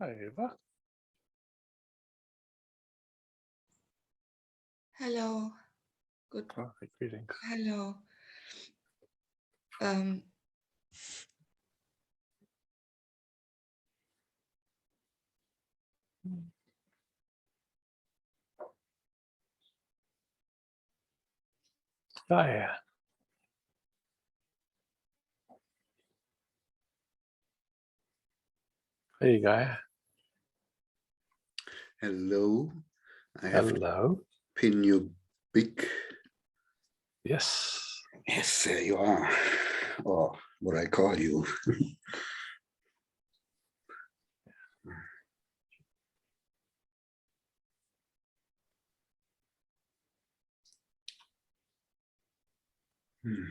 Hi, Eva. Hello. Good. Oh, greetings. Hello. Oh, yeah. There you go. Hello. I have Hello. to pin you big. Yes. Yes, there you are. Or what I call you. Hmm.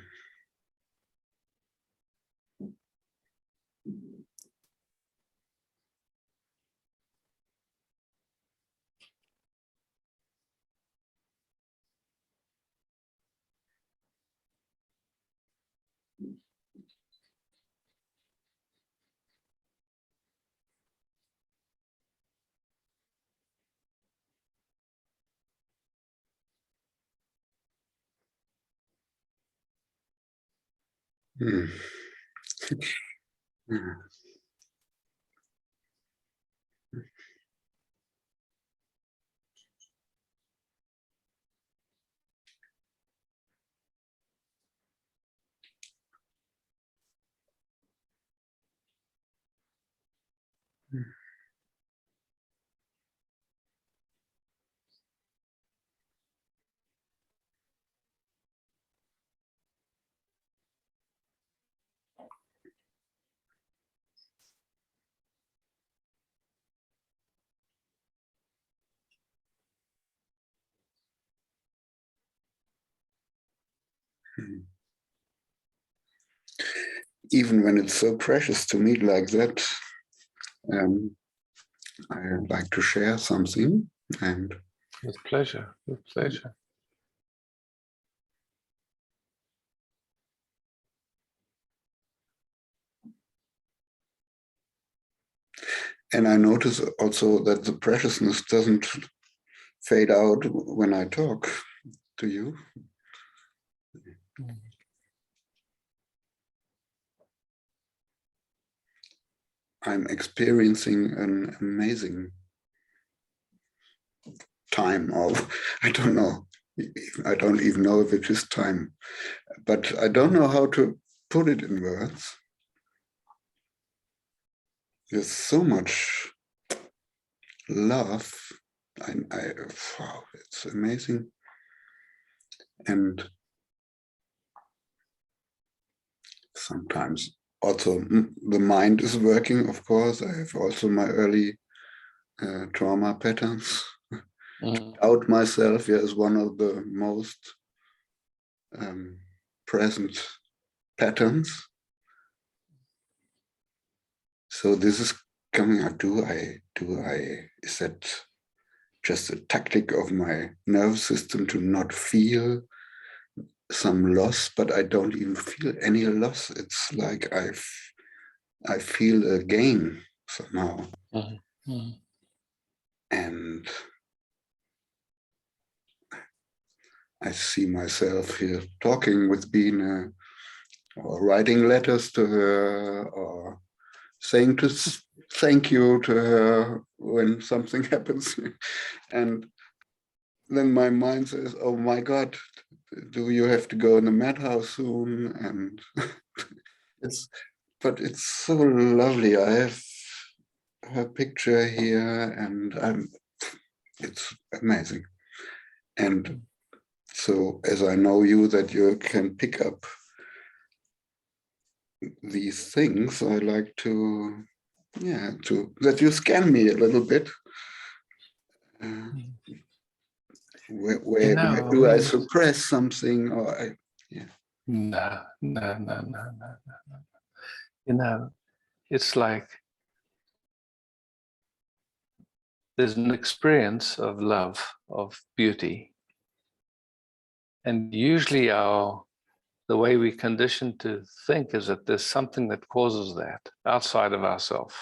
Even when it's so precious to meet like that, I like to share something. And With pleasure. With pleasure. I notice also that the preciousness doesn't fade out when I talk to you. I'm experiencing an amazing time of, I don't know, I don't even know if it is time, but I don't know how to put it in words. There's so much love. Wow, it's amazing. And sometimes also the mind is working, of course. I have also my early trauma patterns. Doubt myself, yeah, is one of the most present patterns. So this is coming out. Is that just a tactic of my nervous system to not feel some loss? But I don't even feel any loss. It's like I feel a gain somehow. And I see myself here talking with Bina, or writing letters to her, or saying to thank you to her when something happens. And then my mind says, oh my God, do you have to go in the madhouse soon? And but it's so lovely. I have her picture here, and it's amazing. And so as I know you, that you can pick up these things, I like to that you scan me a little bit. Where do I suppress something, or No. You know, it's like there's an experience of love, of beauty. And usually the way we condition to think is that there's something that causes that outside of ourselves.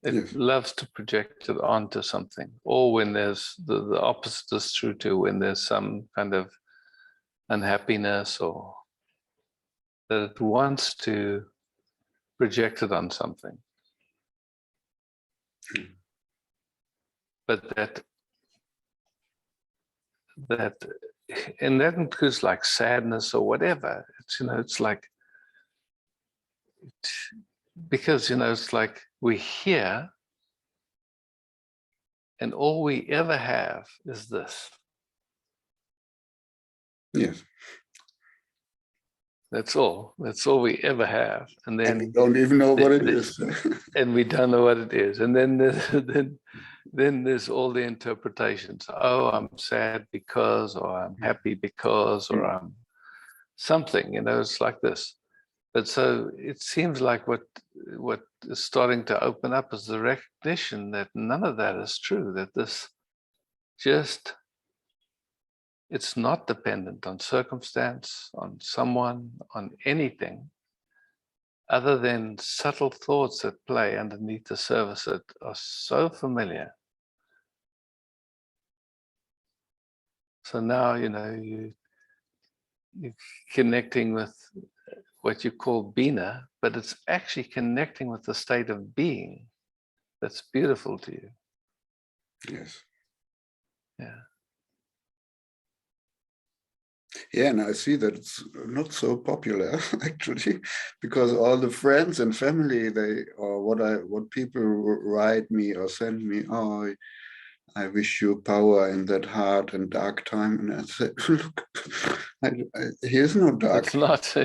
It Yes. loves to project it onto something, or when there's the opposite is true too, when there's some kind of unhappiness, or that it wants to project it on something. But that and that includes like sadness or whatever. It's, you know, it's like, because, you know, it's like we're here and all we ever have is this. Yes. That's all we ever have. And And we then don't even know what it is. and we don't know what it is. And then then there's all the interpretations. Oh, I'm sad because, or I'm happy because, or I'm something, you know, it's like this. But so it seems like what is starting to open up is the recognition that none of that is true, that this just, it's not dependent on circumstance, on someone, on anything, other than subtle thoughts that play underneath the surface that are so familiar. So now, you know, you're connecting with what you call Bina, but it's actually connecting with the state of being that's beautiful to you. Yes. Yeah. Yeah, and I see that it's not so popular actually, because all the friends and family, what people write me or send me, oh, I wish you power in that hard and dark time. And I said, look, here's no dark. It's not. He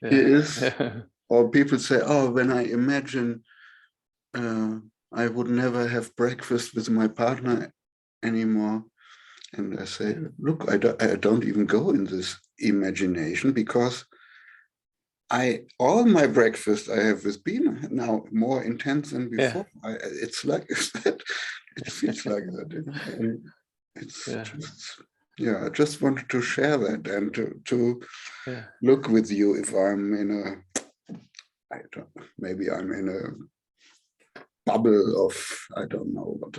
is. Or people say, oh, when I imagine I would never have breakfast with my partner anymore. And I say, look, I don't even go in this imagination, because all my breakfast I have with Bina now more intense than before. It's like that. It feels like that. You know? And it's just, I just wanted to share that and to look with you if I'm in a, I don't know, maybe I'm in a bubble of, I don't know what.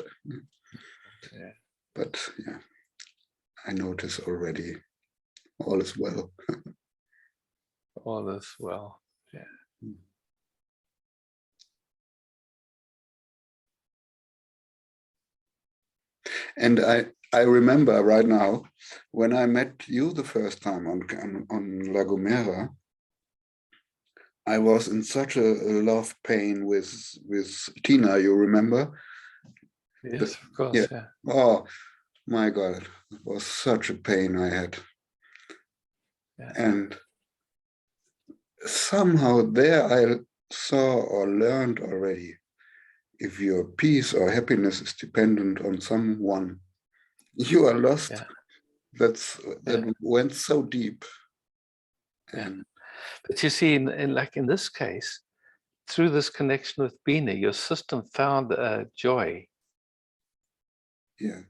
But yeah, I notice already all is well. All is well. Yeah. And I remember right now when I met you the first time on La Gomera, I was in such a love pain with Tina. You remember? Yes, of course. Yeah. Oh my God, it was such a pain I had. And somehow there I saw or learned already, if your peace or happiness is dependent on someone, you are lost. That went so deep. And but you see, in this case, through this connection with Bina, your system found joy. Yeah.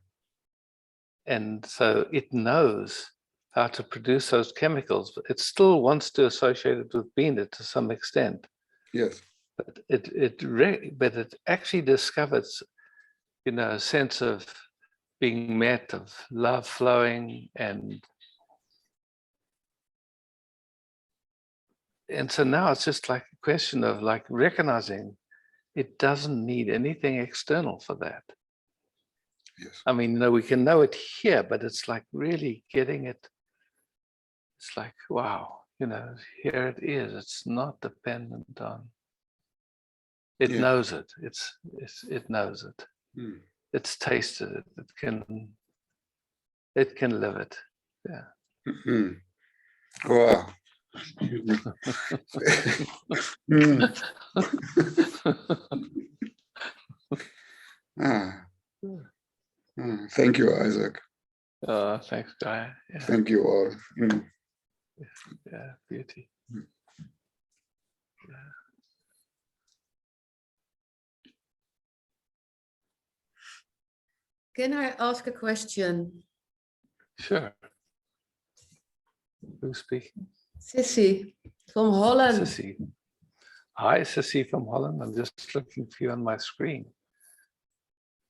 And so it knows how to produce those chemicals, but it still wants to associate it with Bina to some extent. Yes. But it actually discovers, you know, a sense of being met, of love flowing, and so now it's just like a question of like recognizing it doesn't need anything external for that. Yes. I mean, you know, we can know it here, but it's like really getting it. It's like, wow, you know, here it is. It's not dependent on. It knows it. It knows it. It's tasted it. It can live it. Yeah. Wow. Thank you, Isaac. Thanks, Guy. Yeah. Thank you all. Yeah, beauty. Yeah. Can I ask a question? Sure. Who's speaking? Sissy from Holland. Sissy. Hi, Sissy from Holland. I'm just looking for you on my screen.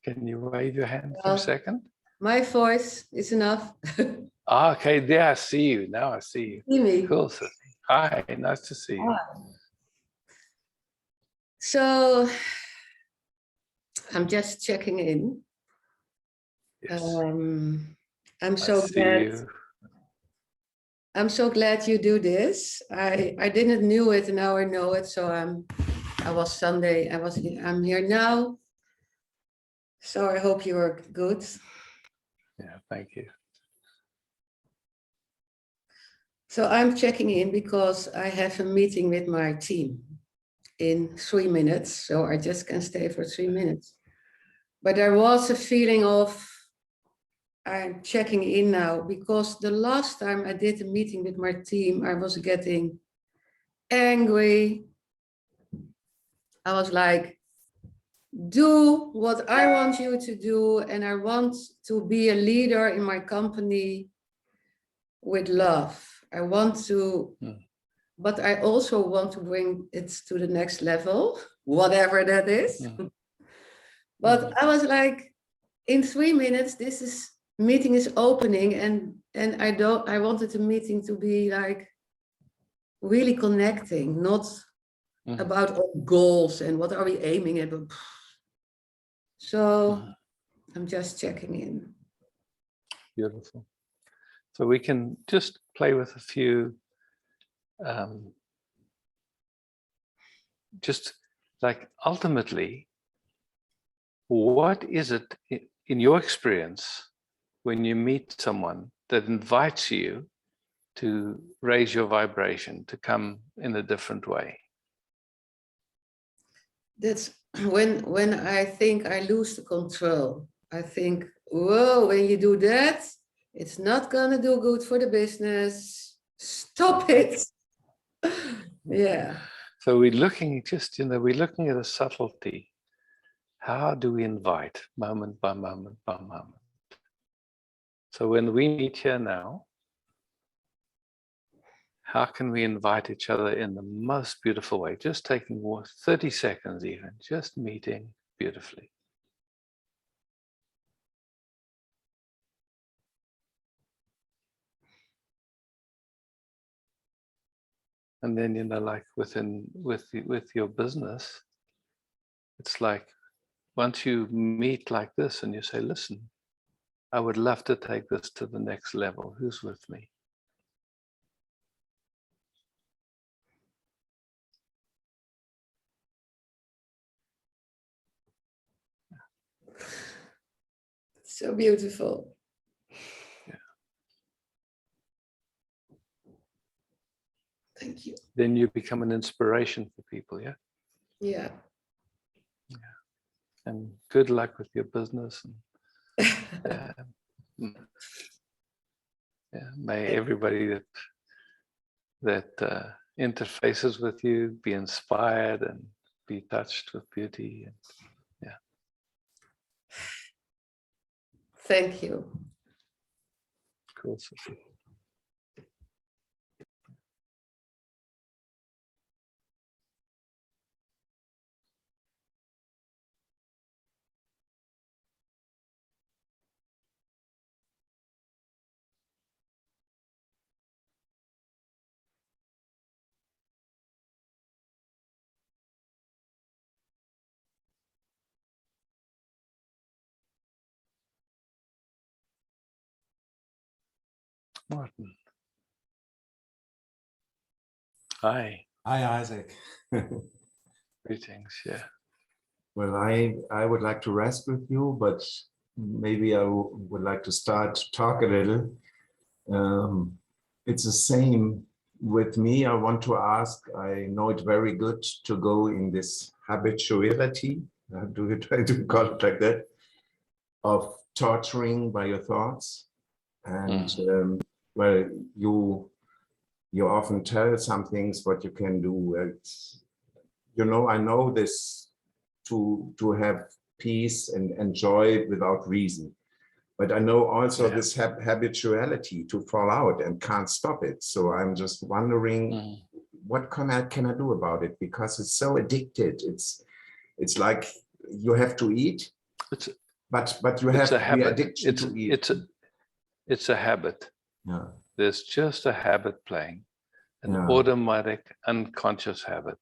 Can you wave your hand for a second? My voice is enough. Okay, there I see you. Now I see you. See me. Cool, Sissy. Hi, nice to see you. So I'm just checking in. Yes, I'm I so see glad. you. I'm so glad you do this. I didn't knew it, and now I know it. So I was Sunday. I'm here now. So I hope you are good. Yeah, thank you. So I'm checking in because I have a meeting with my team in 3 minutes. So I just can stay for 3 minutes. But there was a feeling of I'm checking in now because the last time I did a meeting with my team, I was getting angry. I was like, do what I want you to do, and I want to be a leader in my company with love. I want to, but I also want to bring it to the next level, whatever that is. But I was like, in 3 minutes, meeting is opening, and I wanted the meeting to be like really connecting, not about all goals and what are we aiming at. So I'm just checking in. Beautiful. So we can just play with a few, just like ultimately, what is it in your experience when you meet someone that invites you to raise your vibration, to come in a different way? That's when I think I lose the control. I think, whoa, when you do that, it's not gonna do good for the business. Stop it. Yeah. So we're looking we're looking at a subtlety. How do we invite moment by moment by moment? So when we meet here now, how can we invite each other in the most beautiful way? Just taking 30 seconds even, just meeting beautifully. And then, like with your business, it's like once you meet like this and you say, listen, I would love to take this to the next level. Who's with me? So beautiful. Yeah. Thank you. Then you become an inspiration for people, yeah? Yeah. Yeah. And good luck with your business. And, yeah, may everybody that interfaces with you be inspired and be touched with beauty. And, yeah. Thank you. Cool, Sophie. Martin. Hi. Hi, Isaac. Greetings. Yeah. Well, I would like to rest with you, but maybe I would like to start to talk a little. It's the same with me. I want to ask, I know it very good to go in this habituality, do you try to call it like that, of torturing by your thoughts. And well, you often tell some things what you can do. I know this to have peace and joy without reason. But I know also this habituality to fall out and can't stop it. So I'm just wondering what can I do about it? Because it's so addicted. It's like you have to eat, It's but you it's have a the habit. addiction to eat. It's a habit. Yeah. There's just a habit playing, an Yeah. automatic, unconscious habit.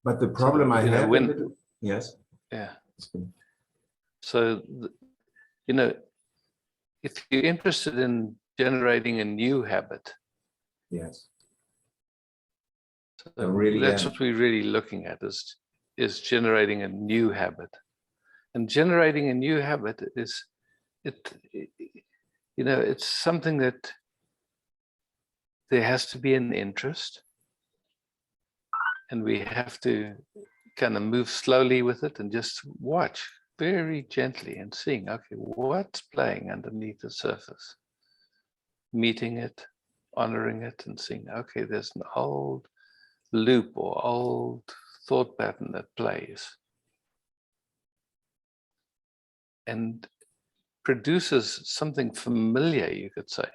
But the problem I you know, have when- a little, yes. Yeah. So, you know, if you're interested in generating a new habit, Yes. so really, that's yeah. what we're really looking at is generating a new habit. And generating a new habit is, you know, it's something that there has to be an interest, and we have to kind of move slowly with it and just watch very gently and seeing, okay, what's playing underneath the surface, meeting it, honoring it, and seeing, okay, there's an old loop or old thought pattern that plays and produces something familiar, you could say,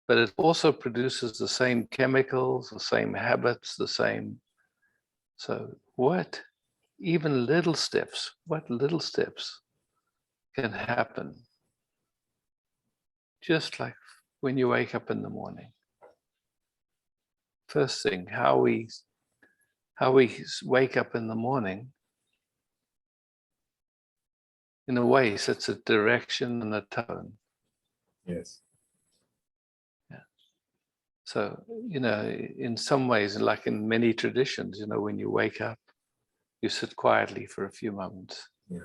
but it also produces the same chemicals, the same habits, the same. So what little steps can happen just like when you wake up in the morning. First thing, how we wake up in the morning, in a way, sets a direction and a tone. Yes. So, you know, in some ways, like in many traditions, you know, when you wake up, you sit quietly for a few moments. Yeah.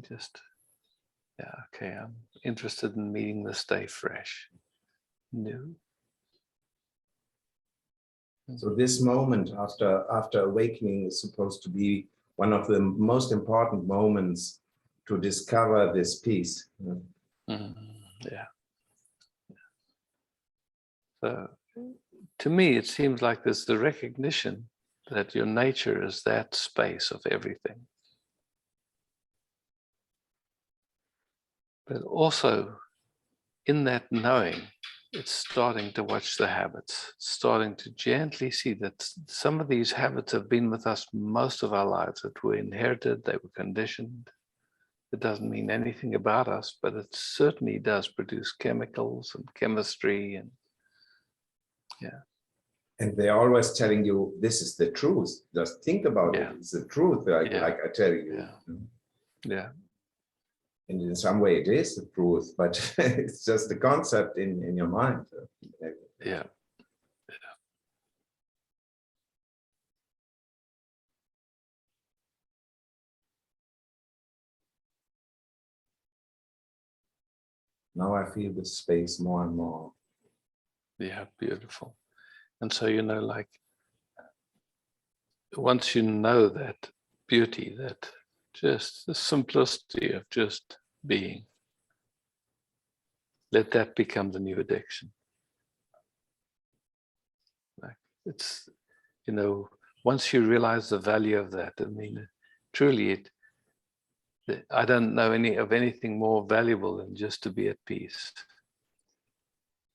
Just, yeah, okay, I'm interested in meeting this day fresh, new. So this moment after awakening is supposed to be one of the most important moments to discover this peace. Yeah. So to me, it seems like there's the recognition that your nature is that space of everything. But also in that knowing, it's starting to watch the habits, starting to gently see that some of these habits have been with us most of our lives, that were inherited, they were conditioned. It doesn't mean anything about us, but it certainly does produce chemicals and chemistry and yeah. And they're always telling you, this is the truth. Just think about Yeah. it. It's the truth, like I tell you. Yeah. Yeah. And in some way it is the truth, but it's just the concept in your mind. Yeah. Now I feel the space more and more. Yeah, beautiful. And so, you know, like once you know that beauty, that just the simplicity of just being, let that become the new addiction. Like it's, you know, once you realize the value of that, I mean, truly I don't know anything more valuable than just to be at peace.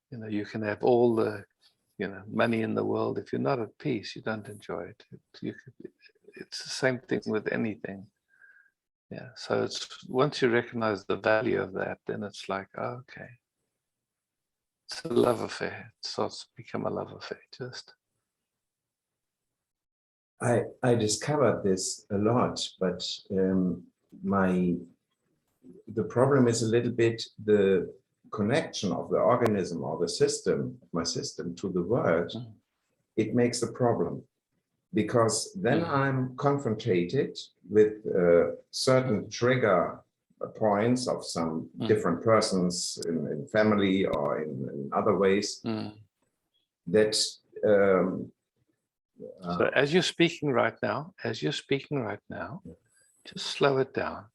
You know, you can have all the, you know, money in the world. If you're not at peace, you don't enjoy it. It's the same thing with anything. Yeah. So it's once you recognize the value of that, then it's like, oh, okay. It's a love affair. It starts to become a love affair. Just. I discovered this a lot, but the problem is a little bit the connection of the organism or the system, my system, to the world. It makes a problem, because then I'm confronted with certain trigger points of some different persons in family or in other ways that so as you're speaking right now, just slow it down.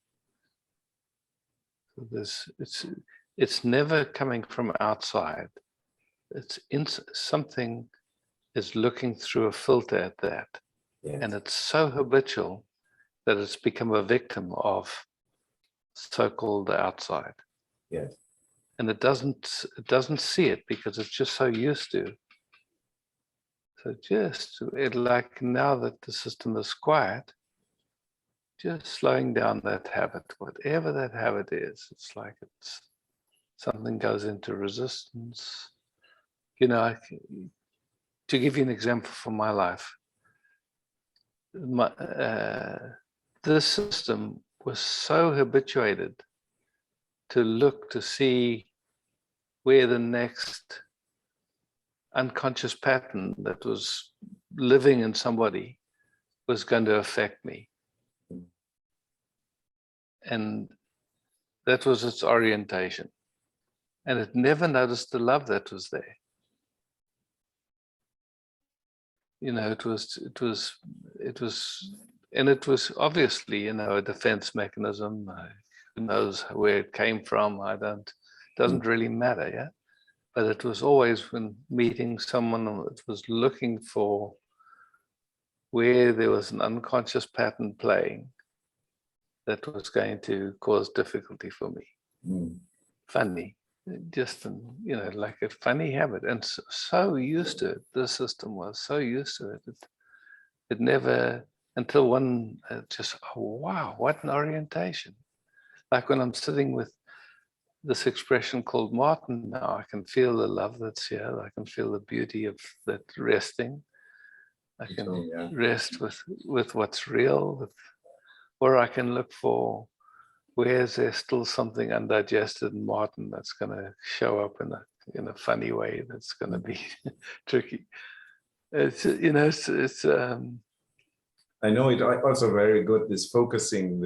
It's never coming from outside. It's something is looking through a filter at that. yes. And it's so habitual that it's become a victim of so-called outside. Yes. and it doesn't see it because it's just so used to. So just like now that the system is quiet, just slowing down that habit, whatever that habit is, it's like something goes into resistance. You know, to give you an example from my life, this system was so habituated to look to see where the next unconscious pattern that was living in somebody was going to affect me. And that was its orientation. And it never noticed the love that was there. You know, it was, and it was obviously, you know, a defense mechanism. Who knows where it came from? Doesn't really matter, yeah? But it was always when meeting someone, it was looking for where there was an unconscious pattern playing that was going to cause difficulty for me. Funny, just, you know, like a funny habit, and so used to it. The system was so used to it. It never, until one just, oh, wow, what an orientation. Like when I'm sitting with this expression called Martin now, I can feel the love that's here. I can feel the beauty of that resting. I can rest with what's real, or I can look for where's there still something undigested in Martin that's going to show up in a funny way that's going to be tricky. It's, you know, it's I know it also very good, this focusing.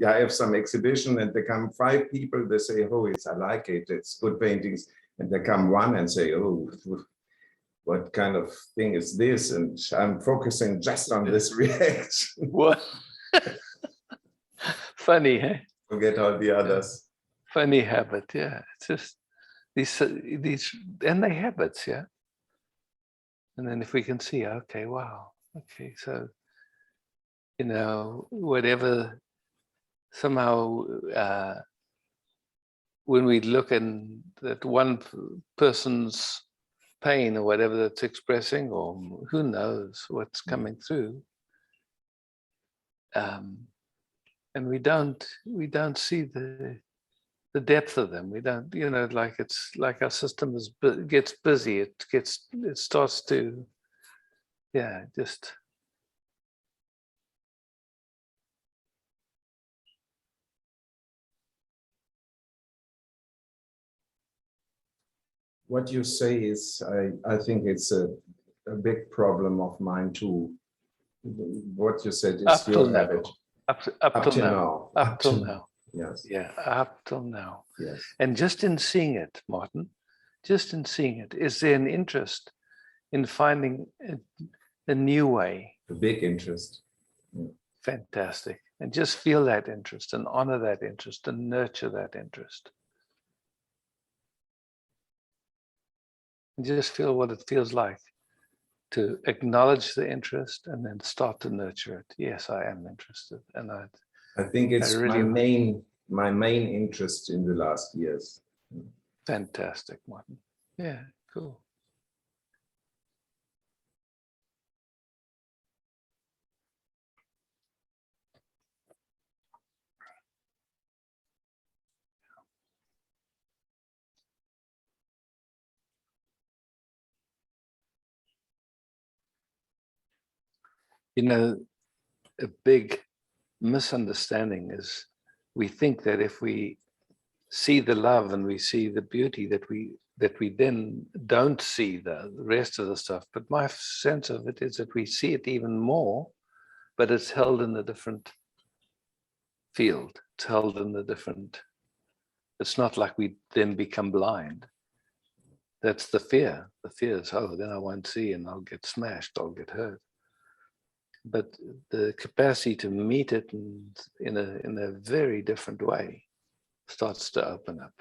I have some exhibition and there come 5 people, they say, oh, I like it, it's good paintings. And there come one and say, oh, what kind of thing is this? And I'm focusing just on this reaction. What? Funny, eh? Forget all the others. Funny habit, yeah. It's just these, and they habits, yeah. And then if we can see, okay, wow, okay, so, you know, whatever, somehow, when we look in that one person's pain or whatever that's expressing, or who knows what's coming through, and we don't see the depth of them. We don't, you know, like it's like our system gets busy. It starts to, yeah, just. What you say is, I think it's a big problem of mine too. What you said is your habit. Up till now. Up till now. Yes. Yeah, up till now. Yes. And just in seeing it, Martin, just in seeing it, is there an interest in finding a new way? A big interest. Yeah. Fantastic. And just feel that interest and honor that interest and nurture that interest. And just feel what it feels like to acknowledge the interest and then start to nurture it. Yes, I am interested. And I think it's really my main interest in the last years. Fantastic, Martin. Yeah, cool. You know, a big misunderstanding is we think that if we see the love and we see the beauty that we then don't see the rest of the stuff. But my sense of it is that we see it even more, but it's held in a different field. It's held in a different, it's not like we then become blind. That's the fear. The fear is, oh, then I won't see and I'll get smashed, I'll get hurt. But the capacity to meet it in a very different way starts to open up.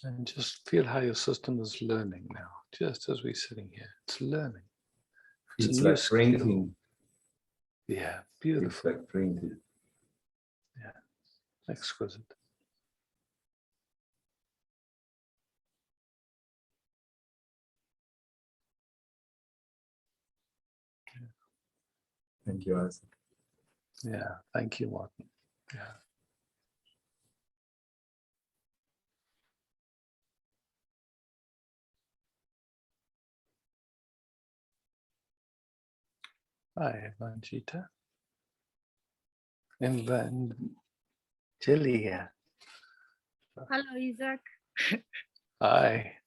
And just feel how your system is learning now, just as we're sitting here. It's learning. It's a new like skill. drinking. Yeah, It's beautiful. like drinking. Exquisite. Thank you, Isaac. Yeah, thank you, Martin. Yeah. Hi, Evangelita. Evangelia. Hello, Isaac. Hi.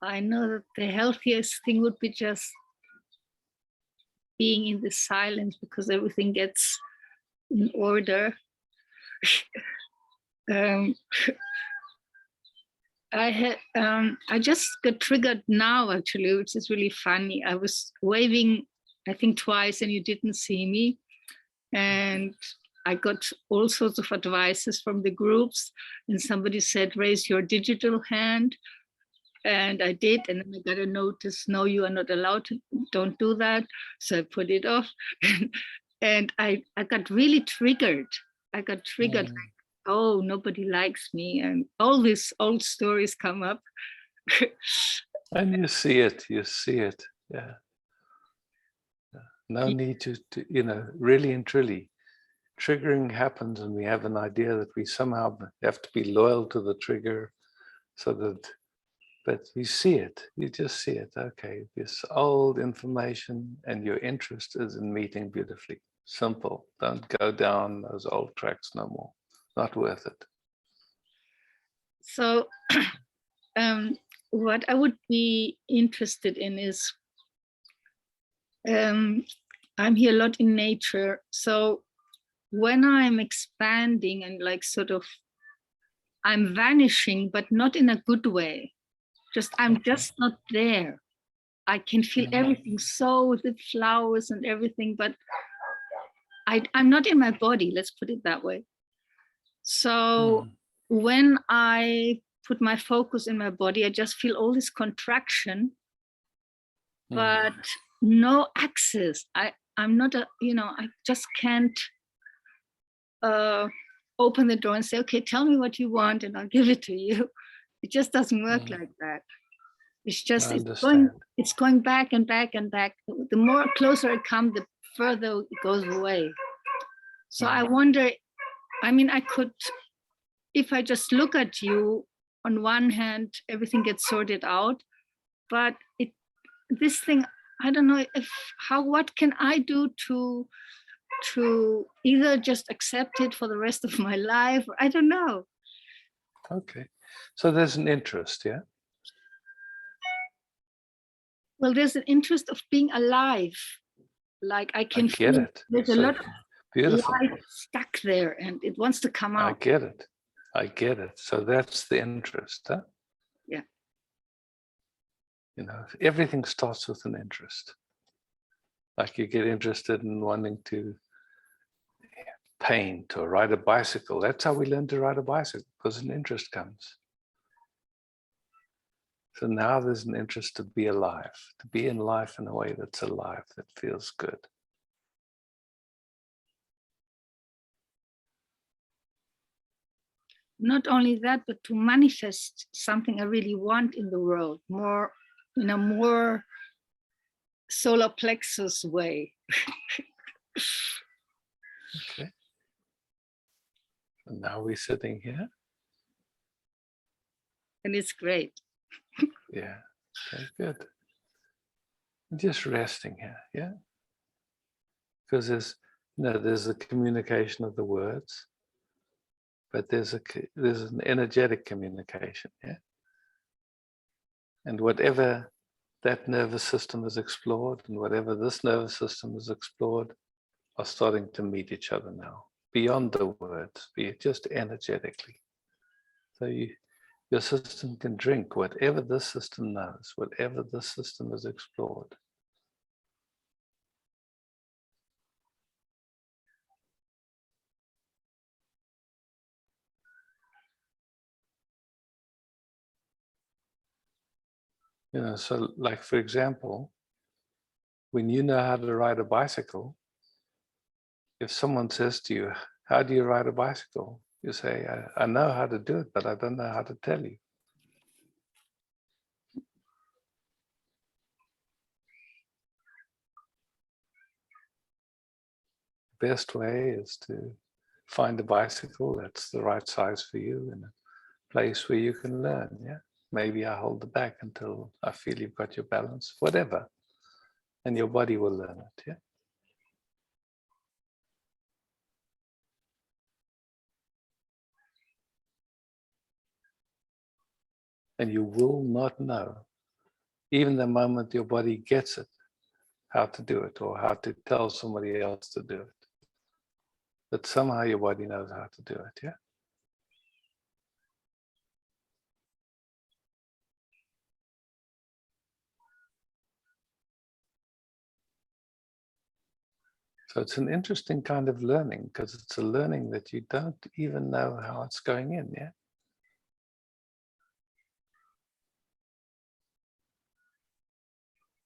I know that the healthiest thing would be just being in the silence because everything gets in order. I just got triggered now, actually, which is really funny. I was waving, I think twice, and you didn't see me. And I got all sorts of advices from the groups, and somebody said, raise your digital hand. And I did, and then I got a notice, no, you are not allowed to, don't do that. So I put it off. And I got really triggered. I got triggered, like, oh, nobody likes me. And all these old stories come up. And you see it, yeah. No need to, really and truly, triggering happens and we have an idea that we somehow have to be loyal to the trigger so that, but you see it, you just see it. Okay, this old information and your interest is in meeting beautifully. Simple. Don't go down those old tracks no more. Not worth it. So what I would be interested in is, I'm here a lot in nature. So when I'm expanding and like sort of, I'm vanishing, but not in a good way. I'm just not there. I can feel everything, so the flowers and everything, but I'm not in my body, let's put it that way. So when I put my focus in my body, I just feel all this contraction, but no access. I'm not I just can't open the door and say, okay, tell me what you want and I'll give it to you. It just doesn't work like that. It's just, it's going back and back and back. The more closer I come, the further it goes away. So I wonder, I mean, I could, if I just look at you, on one hand, everything gets sorted out, but this thing, I don't know what can I do to either just accept it for the rest of my life? I don't know. Okay, so there's an interest, yeah? Well, there's an interest of being alive. Like I can feel it. There's a lot of beautiful life stuck there and it wants to come out. I get it. So that's the interest, huh? Yeah. Everything starts with an interest. Like you get interested in wanting to paint or ride a bicycle. That's how we learn to ride a bicycle, because an interest comes. So now there's an interest to be alive, to be in life in a way that's alive, that feels good. Not only that, but to manifest something I really want in the world, more in a more solar plexus way. Okay. And now we're sitting here. And it's great. Yeah. Okay, good. Just resting here, yeah. Because there's a communication of the words, but there's an energetic communication, yeah. And whatever that nervous system is explored, and whatever this nervous system is explored, are starting to meet each other now, beyond the words, be it just energetically. So your system can drink whatever this system knows, whatever this system is explored. So like, for example, when you know how to ride a bicycle, if someone says to you, how do you ride a bicycle? You say, I know how to do it, but I don't know how to tell you. The best way is to find a bicycle that's the right size for you in a place where you can learn, yeah? Maybe I hold the back until I feel you've got your balance, whatever. And your body will learn it, yeah? And you will not know, even the moment your body gets it, how to do it or how to tell somebody else to do it. But somehow your body knows how to do it, yeah? So it's an interesting kind of learning, because it's a learning that you don't even know how it's going in, yeah?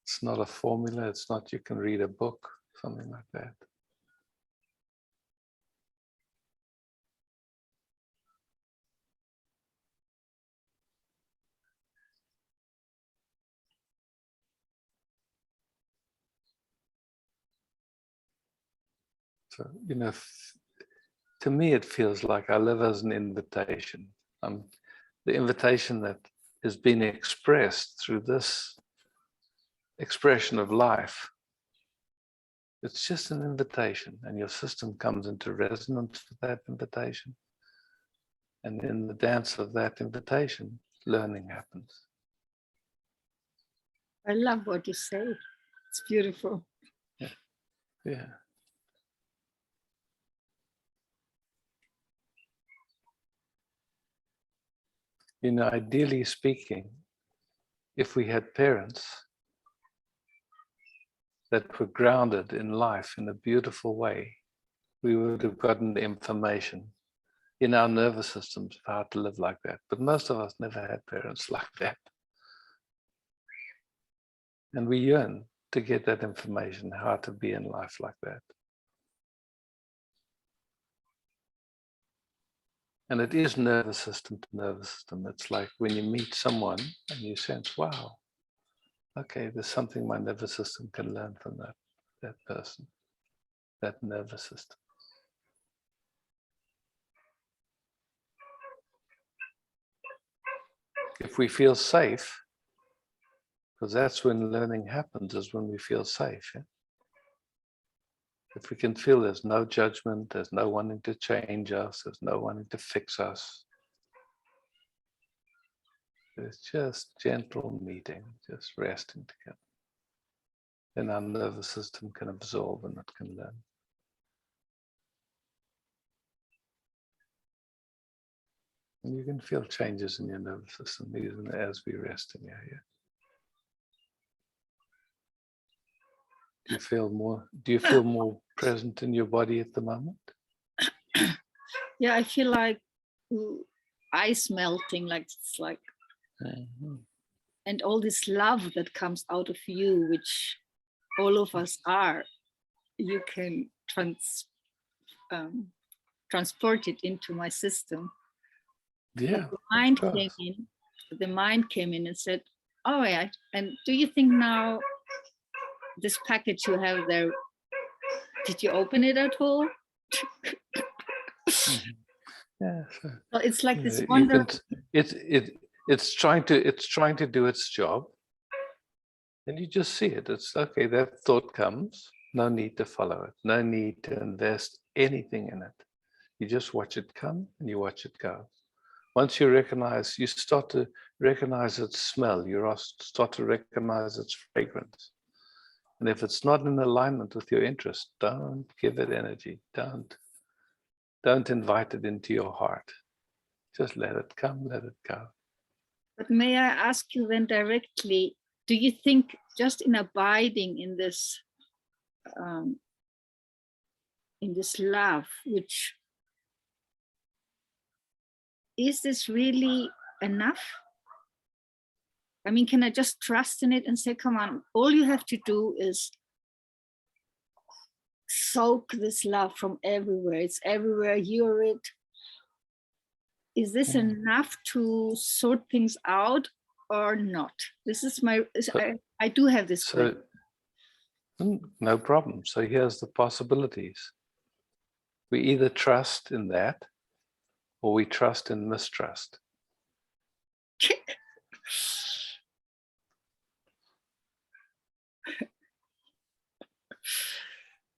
It's not a formula, it's not you can read a book, something like that. So, to me it feels like I live as an invitation. The invitation that is being expressed through this expression of life. It's just an invitation, and your system comes into resonance with that invitation. And in the dance of that invitation, learning happens. I love what you say. It's beautiful. Yeah. Ideally speaking, if we had parents that were grounded in life in a beautiful way, we would have gotten the information in our nervous systems of how to live like that. But most of us never had parents like that. And we yearn to get that information, how to be in life like that. And it is nervous system to nervous system. It's like when you meet someone and you sense, wow, okay, there's something my nervous system can learn from that person, that nervous system. If we feel safe, because that's when learning happens, is when we feel safe. Yeah? If we can feel there's no judgment, there's no wanting to change us, there's no wanting to fix us. It's just gentle meeting, just resting together. Then our nervous system can absorb and it can learn. And you can feel changes in your nervous system even as we rest in here. Yeah? Do you feel more present in your body at the moment? Yeah, I feel like ice melting, like it's like, and all this love that comes out of you, which all of us are, you can transport it into my system. Yeah. The mind of came course. in. The mind came in and said, "Oh yeah, and do you think now this package you have there? Did you open it at all?" Mhm. Yeah. So, So it's like this you wonder. can, it's trying to do its job. And you just see it. It's okay, that thought comes. No need to follow it. No need to invest anything in it. You just watch it come and you watch it go. Once you start to recognize its smell, start to recognize its fragrance. And if it's not in alignment with your interest, don't give it energy. Don't invite it into your heart. Just let it come, let it go. But may I ask you then directly, do you think just in abiding in this love, which is this really enough? I mean, can I just trust in it and say, come on, all you have to do is soak this love from everywhere. It's everywhere, you're it. Is this enough to sort things out or not? This is I do have this question. No problem. So here's the possibilities. We either trust in that or we trust in mistrust.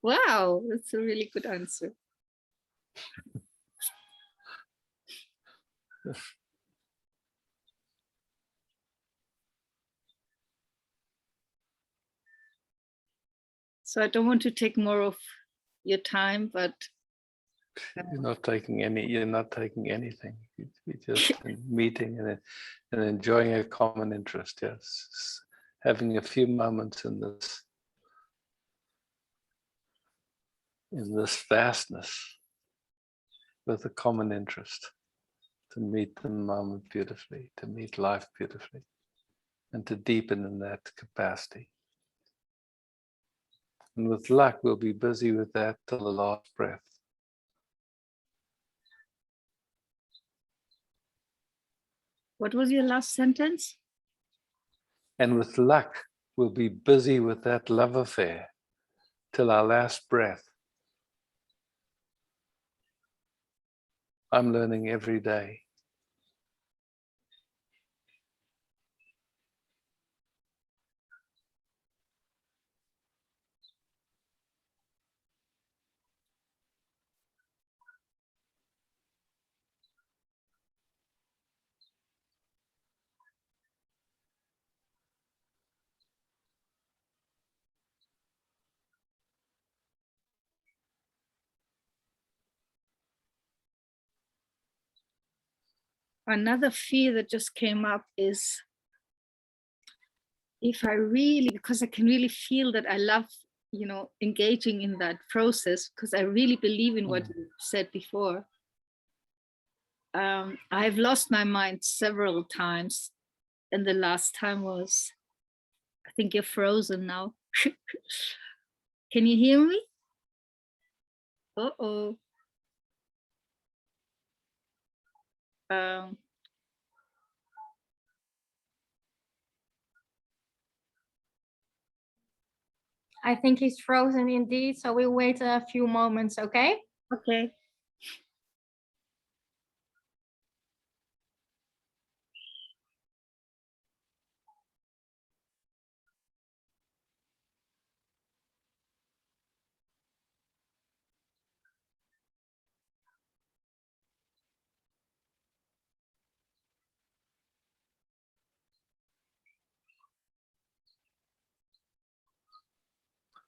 Wow, that's a really good answer. So I don't want to take more of your time, but You're not taking anything. You're just meeting and enjoying a common interest. Yes, having a few moments in this vastness with a common interest, to meet the moment beautifully, to meet life beautifully, and to deepen in that capacity. And with luck, we'll be busy with that till the last breath. what was your last sentence? And with luck, we'll be busy with that love affair till our last breath. I'm learning every day. Another fear that just came up is if I really, because I can really feel that I love, engaging in that process, because I really believe in what you said before. I've lost my mind several times, and the last time was, I think you're frozen now. Can you hear me? Uh-oh. I think he's frozen indeed, so we'll wait a few moments, okay? Okay.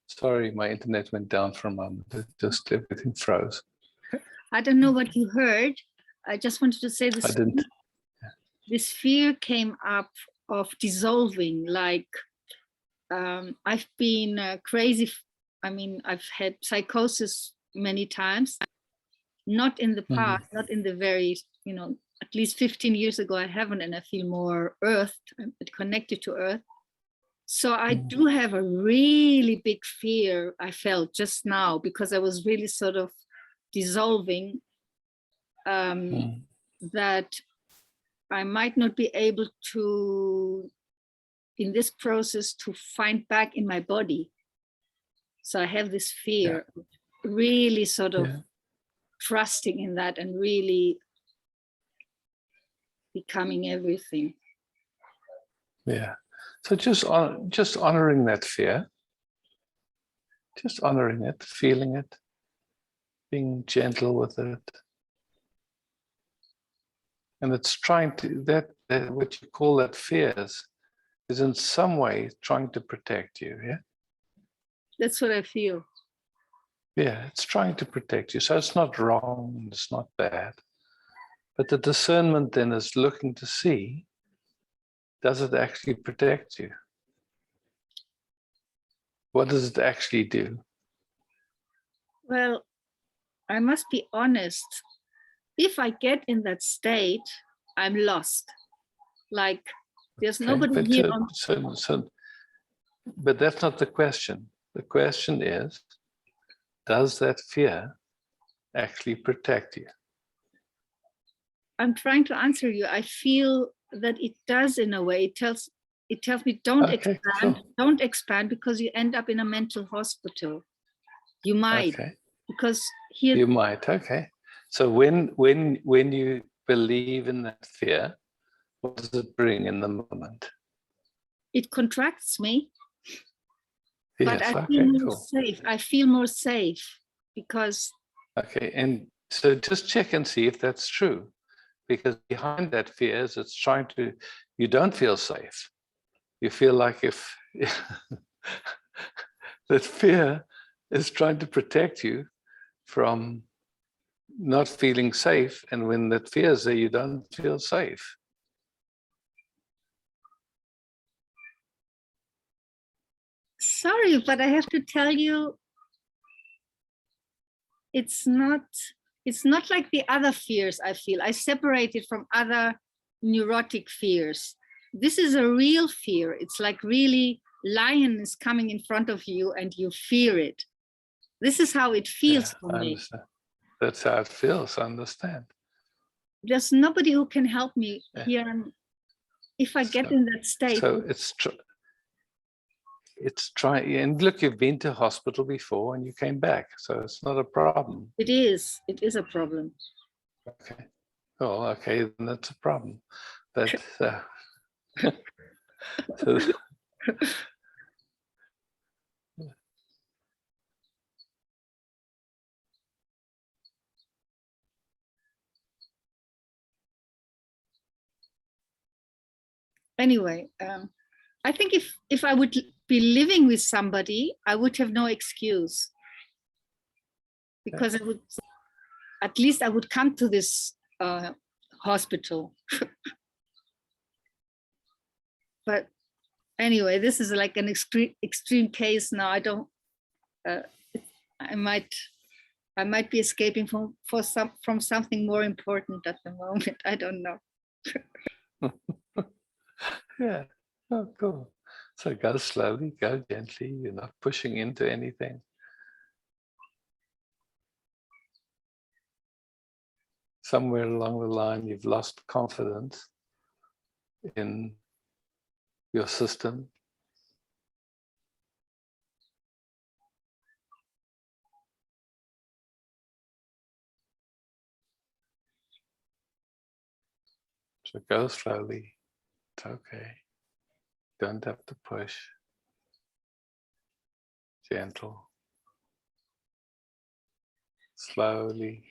Sorry, my internet went down for a moment. Just everything froze. I don't know what you heard. I just wanted to say this. I didn't. This fear came up of dissolving, like I've been crazy. I mean, I've had psychosis many times, not in the past, not in the very, at least 15 years ago, I haven't, and I feel more earthed, I'm connected to earth. So I do have a really big fear I felt just now, because I was really sort of dissolving, that I might not be able to, in this process, to find back in my body. So I have this fear, really sort of trusting in that and really becoming everything. Yeah. So just honoring that fear, just honoring it, feeling it, being gentle with it. And it's trying to, that what you call that fears is in some way trying to protect you. Yeah. That's what I feel. Yeah, it's trying to protect you. So it's not wrong, it's not bad. But the discernment then is looking to see, does it actually protect you? What does it actually do? Well, I must be honest. If I get in that state, I'm lost. Like there's nobody but, here on. But that's not the question. The question is, does that fear actually protect you? I'm trying to answer you. I feel that it does in a way. It tells me don't don't expand, because you end up in a mental hospital. You might, because here you might. Okay. So when you believe in that fear, what does it bring in the moment? It contracts me. Yes, but I feel more safe. I feel more safe because. Okay, and so just check and see if that's true, because behind that fear is it's trying to. You don't feel safe. You feel like if that fear is trying to protect you from not feeling safe, and when that fear is there, you don't feel safe. Sorry, but I have to tell you, it's not like the other fears I feel. I separate it from other neurotic fears. This is a real fear. It's like really lion is coming in front of you and you fear it. This is how it feels for me. Understand. That's how it feels. I understand. There's nobody who can help me here. If I get in that state. So it's trying, and look, you've been to hospital before and you came back, so it's not a problem. It is a problem. Okay. Oh, okay, then that's a problem. But so, anyway, I think if I would be living with somebody, I would have no excuse, because I would, at least I would come to this hospital. But anyway, this is like an extreme case now. I don't. I might be escaping from something more important at the moment. I don't know. yeah. Oh, cool. So go slowly, go gently. You're not pushing into anything. Somewhere along the line, you've lost confidence in your system. So go slowly. It's okay. Don't have to push. Gentle. Slowly.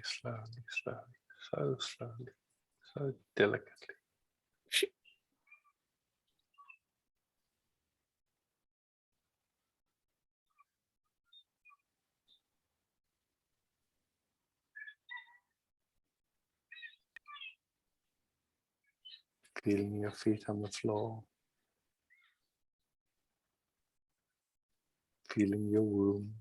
slowly, so slowly, so delicately. Feeling your feet on the floor. Feeling your womb.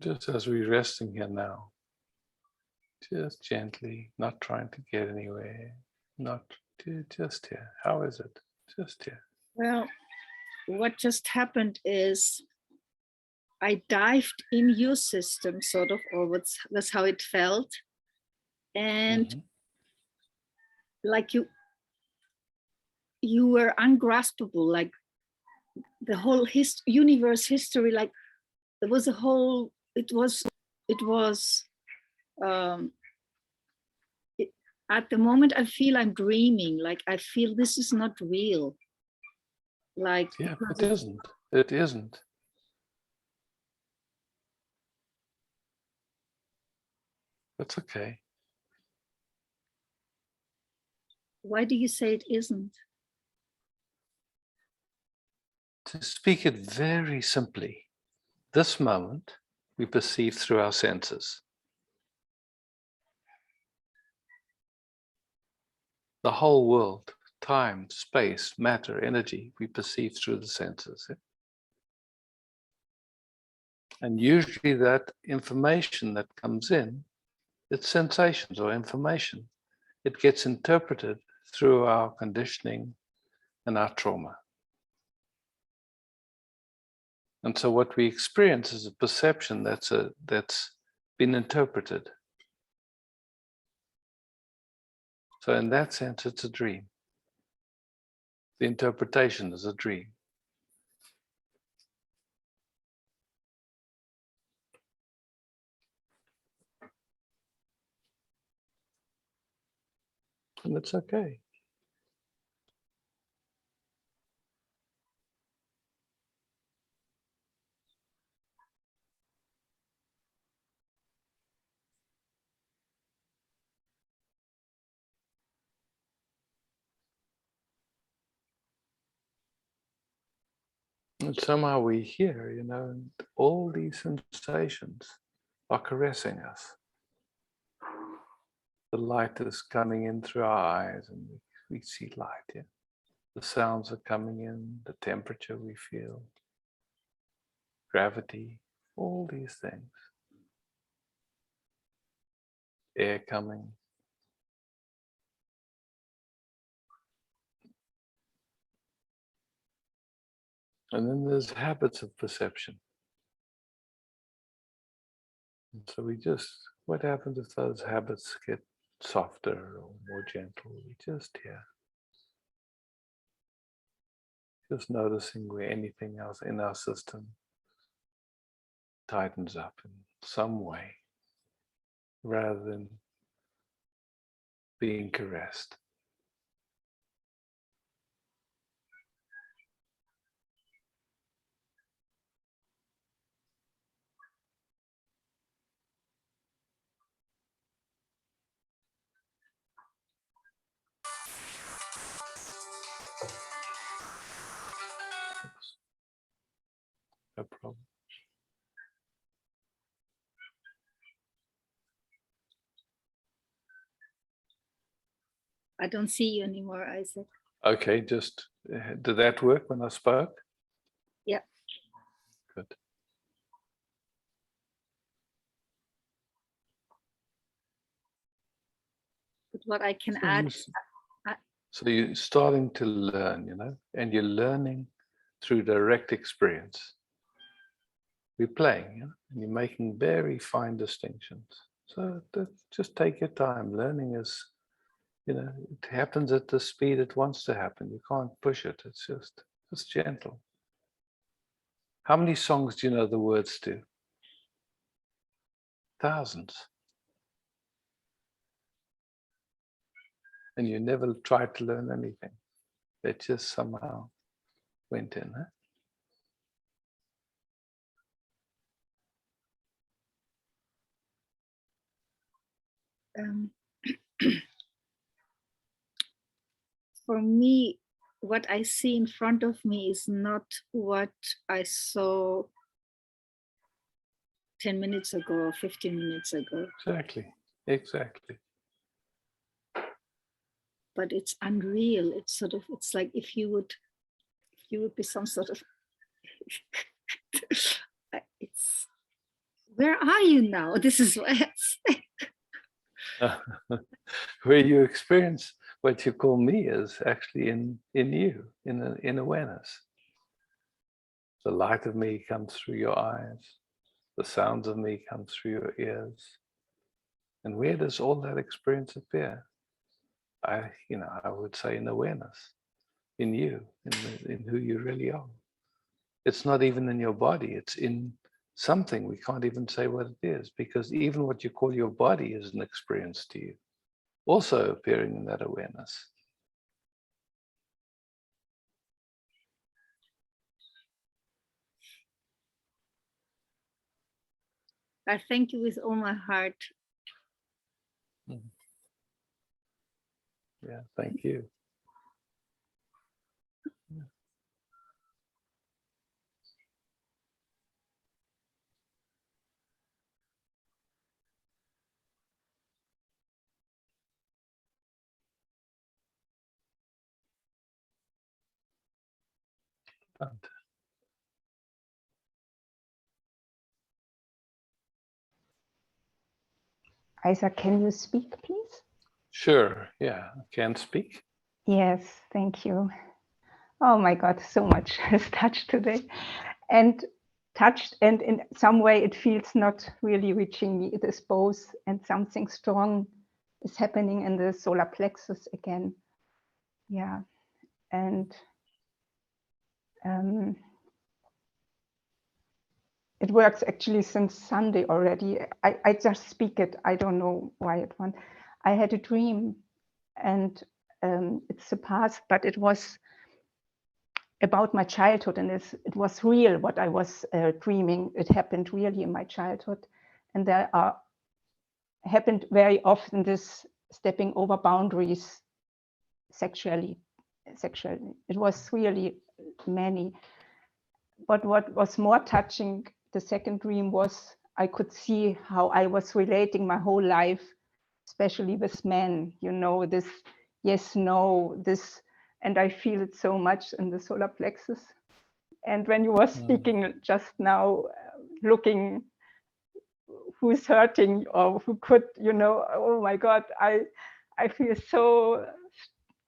Just as we're resting here now, just gently, not trying to get anywhere, not just here. How is it? Just here. Well, what just happened is I dived in your system, sort of, or that's how it felt. And like you were ungraspable, like the whole universe history, like there was a whole, it was at the moment I feel I'm dreaming, like I feel this is not real. Like, Yeah, it isn't. It isn't. That's okay. why do you say it isn't? To speak it very simply, this moment we perceive through our senses. The whole world, time, space, matter, energy, we perceive through the senses. And usually that information that comes in, it's sensations or information. It gets interpreted through our conditioning and our trauma. And so what we experience is a perception that's been interpreted. So in that sense, it's a dream. The interpretation is a dream. And it's okay. And somehow we hear, and all these sensations are caressing us. The light is coming in through our eyes and we see light, yeah. The sounds are coming in, the temperature we feel, gravity, all these things. Air coming. And then there's habits of perception. And so what happens if those habits get softer or more gentle? We just hear. Just noticing where anything else in our system tightens up in some way, rather than being caressed. No problem. I don't see you anymore, Isaac. Okay, just did that work when I spoke? Yeah. Good. But what I can add. So you're starting to learn, and you're learning through direct experience. We're playing, and you're making very fine distinctions. So just take your time. Learning is You know, it happens at the speed it wants to happen. You can't push it. It's just gentle. How many songs do you know the words to? Thousands. And you never tried to learn anything. They just somehow went in. Huh? For me, what I see in front of me is not what I saw 10 minutes ago or 15 minutes ago. Exactly. But it's unreal. It's sort of, it's like if you would be some sort of, it's, where are you now? This is what Where you experience what you call me is actually in you, in awareness. The light of me comes through your eyes. The sounds of me come through your ears. And where does all that experience appear? I would say in awareness, in you, in who you really are. It's not even in your body, it's in something. We can't even say what it is, because even what you call your body is an experience to you, also appearing in that awareness. I thank you with all my heart. Yeah, thank you. Isaac, can you speak, please? Sure, yeah, I can speak. Yes, thank you. Oh my God, so much has touched today. And touched, and in some way it feels not really reaching me. It is both, and something strong is happening in the solar plexus again. Yeah, and it works actually since Sunday already. I just speak it. I don't know why it went. I had a dream, and it's the past, but it was about my childhood, and it was real what I was dreaming. It happened really in my childhood, and there are happened very often this stepping over boundaries sexually. It was really many. But what was more touching, the second dream, was I could see how I was relating my whole life, especially with men, you know, this yes, no, this, and I feel it so much in the solar plexus. And when you were speaking just now, looking who's hurting or who could, you know, oh my God, I feel so,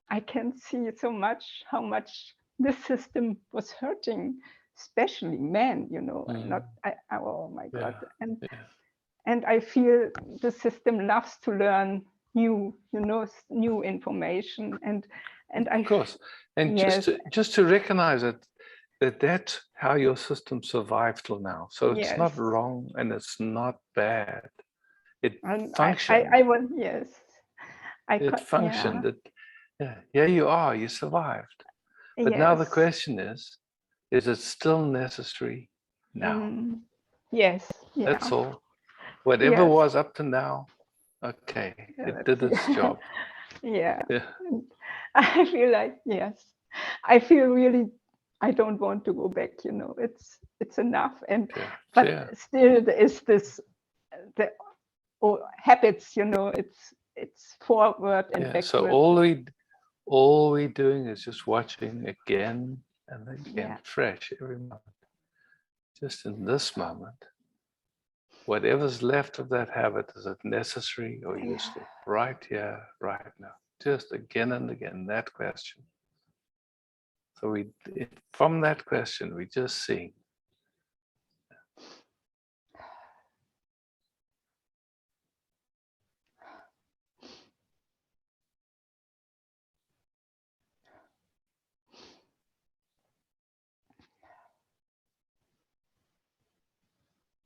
I can see so much how much this system was hurting, especially men, you know, not, oh my God. And I feel the system loves to learn new, you know, new information, and Of course, and yes, just to recognize that's how your system survived till now. So it's yes. not wrong and it's not bad. It And functioned. I was, yes. It functioned. Yeah. Here you are, you survived. But now the Yes. question is it still necessary now? Yes. Yeah. That's all. Whatever Yes. was up to now, okay, it did its job. Yeah. Yeah. I feel like, yes, I feel really, I don't want to go back, you know, it's enough. And but still there is this the habits, you know, it's forward and backward. So all we doing is just watching again and again, fresh every moment. Just in this moment, whatever's left of that habit, is it necessary or useful? Right here, right now. Just again and again, that question. So from that question, we just see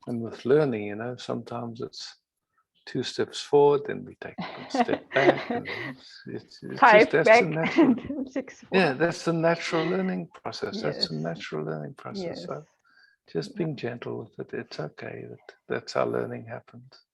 And with learning, you know, sometimes it's 2 steps forward, then we take 1 step back. And it's Five just, that's back the natural. and 6 Yeah, forward. that's the natural learning process. That's the Yes. natural learning process. Yes. So just being gentle with it. It's okay. That's how learning happens.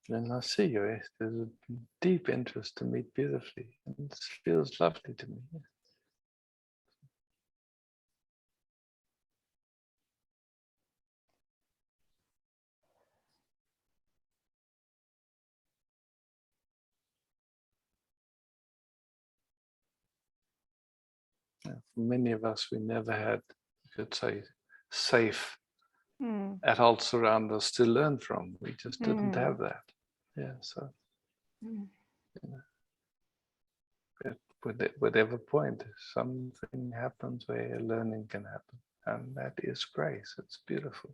And I see you. There's a deep interest to meet beautifully. And it feels lovely to me. Yeah, for many of us, we never had, you could say, safe Mm. adults around us to learn from. We just didn't Mm. have that. Yeah, so Mm. at whatever point, something happens where learning can happen. And that is grace. It's beautiful.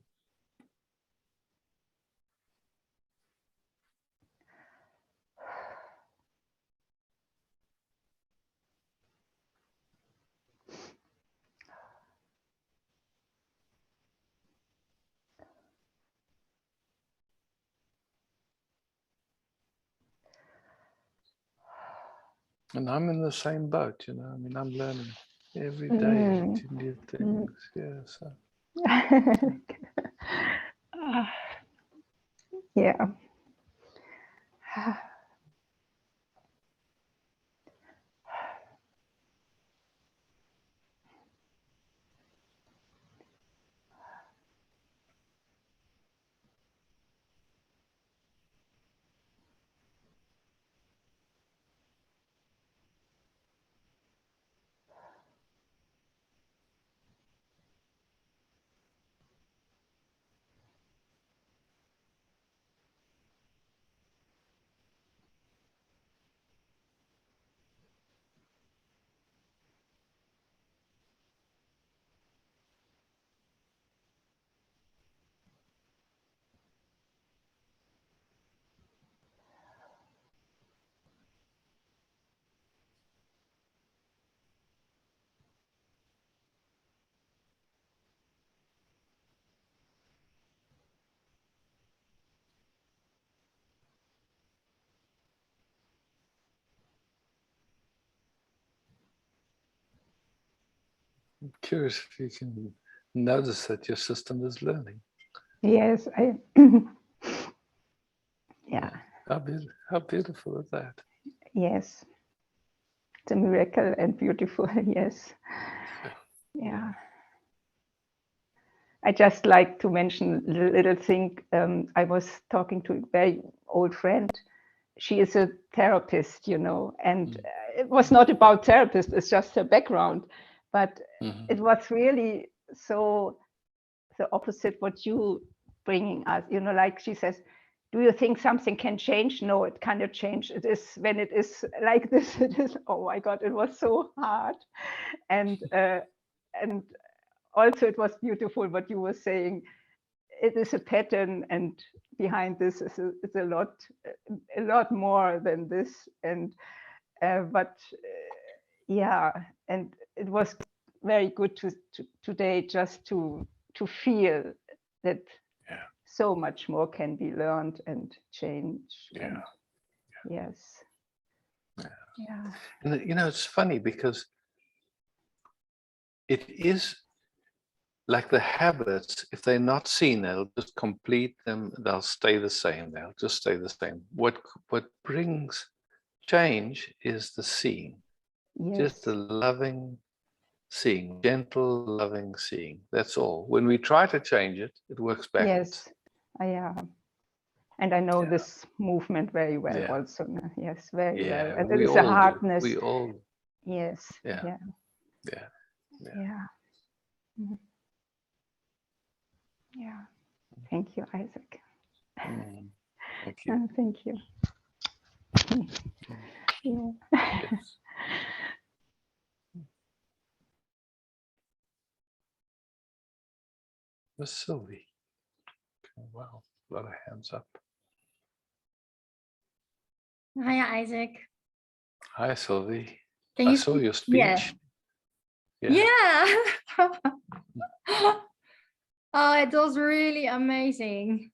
And I'm in the same boat, you know. I mean, I'm learning every day new things. Yeah, so. Yeah. I'm curious if you can notice that your system is learning. Yes, yeah. How beautiful is that? Yes. It's a miracle and beautiful. Yes. Yeah. I just like to mention a little thing. I was talking to a very old friend. She is a therapist, you know, and it was not about therapist, it's just her background. But it was really so the opposite what you bringing us, you know, like she says, do you think something can change? No, it cannot change. It is when it is like this, it is, oh my God, it was so hard. And also it was beautiful what you were saying. It is a pattern, and behind this is a lot more than this. And yeah, and it was very good to today just to feel that so much more can be learned and changed. Yeah. And yes. Yeah. And you know, it's funny because it is like the habits, if they're not seen, they'll just complete them, they'll stay the same, they'll just stay the same. What brings change is the seeing, Yes. just the loving seeing, gentle, loving seeing. That's all. When we try to change it, it works backwards. Yes. Yeah. And I know this movement very well also. Yes, very well. And it is a hardness. We all. Yes. Yeah. Yeah. Yeah. Yeah. Yeah. Mhm. Yeah. Thank you, Isaac. Thank you. Thank you. Yeah. Yes. Miss Sylvie. Okay, wow, a lot of hands up. Hi, Isaac. Hi, Sylvie. Can I you saw speak? your Yeah. speech. Yeah. Oh, it was really amazing.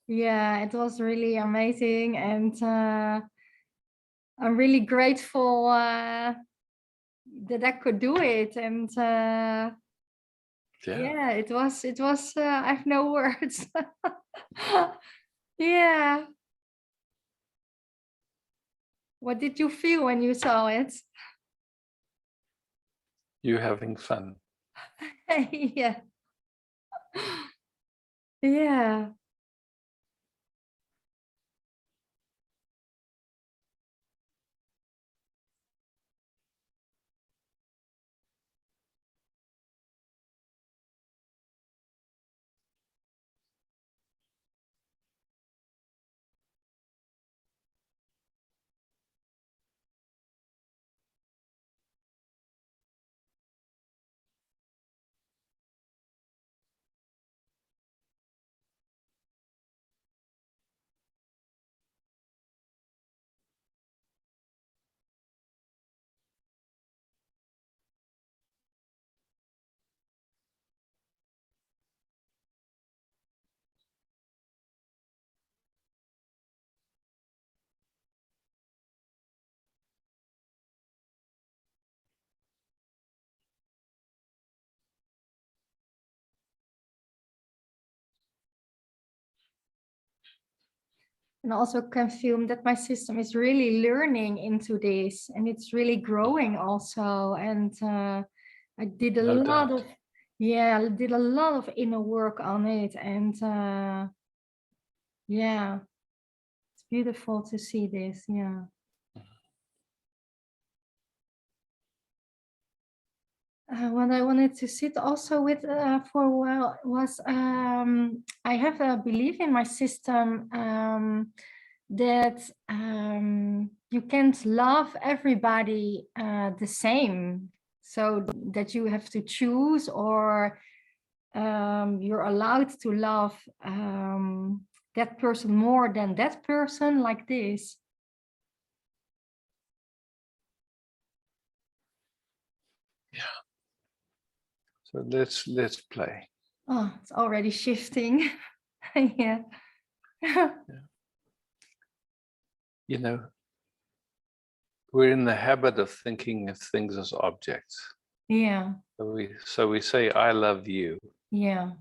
Yeah, it was really amazing. And I'm really grateful that I could do it. And yeah, it was, I have no words. Yeah. What did you feel when you saw it? You having fun. Yeah. Yeah. And also can feel that my system is really learning into this, and it's really growing also. And I did a No lot doubt. of, yeah, I did a lot of inner work on it. And yeah, it's beautiful to see this. Yeah. What I wanted to sit also with for a while was I have a belief in my system that you can't love everybody the same, so that you have to choose, or you're allowed to love that person more than that person, like this. Yeah. So let's play. Oh, it's already shifting. Yeah. You know, we're in the habit of thinking of things as objects. Yeah. So we say, I love you. Yeah.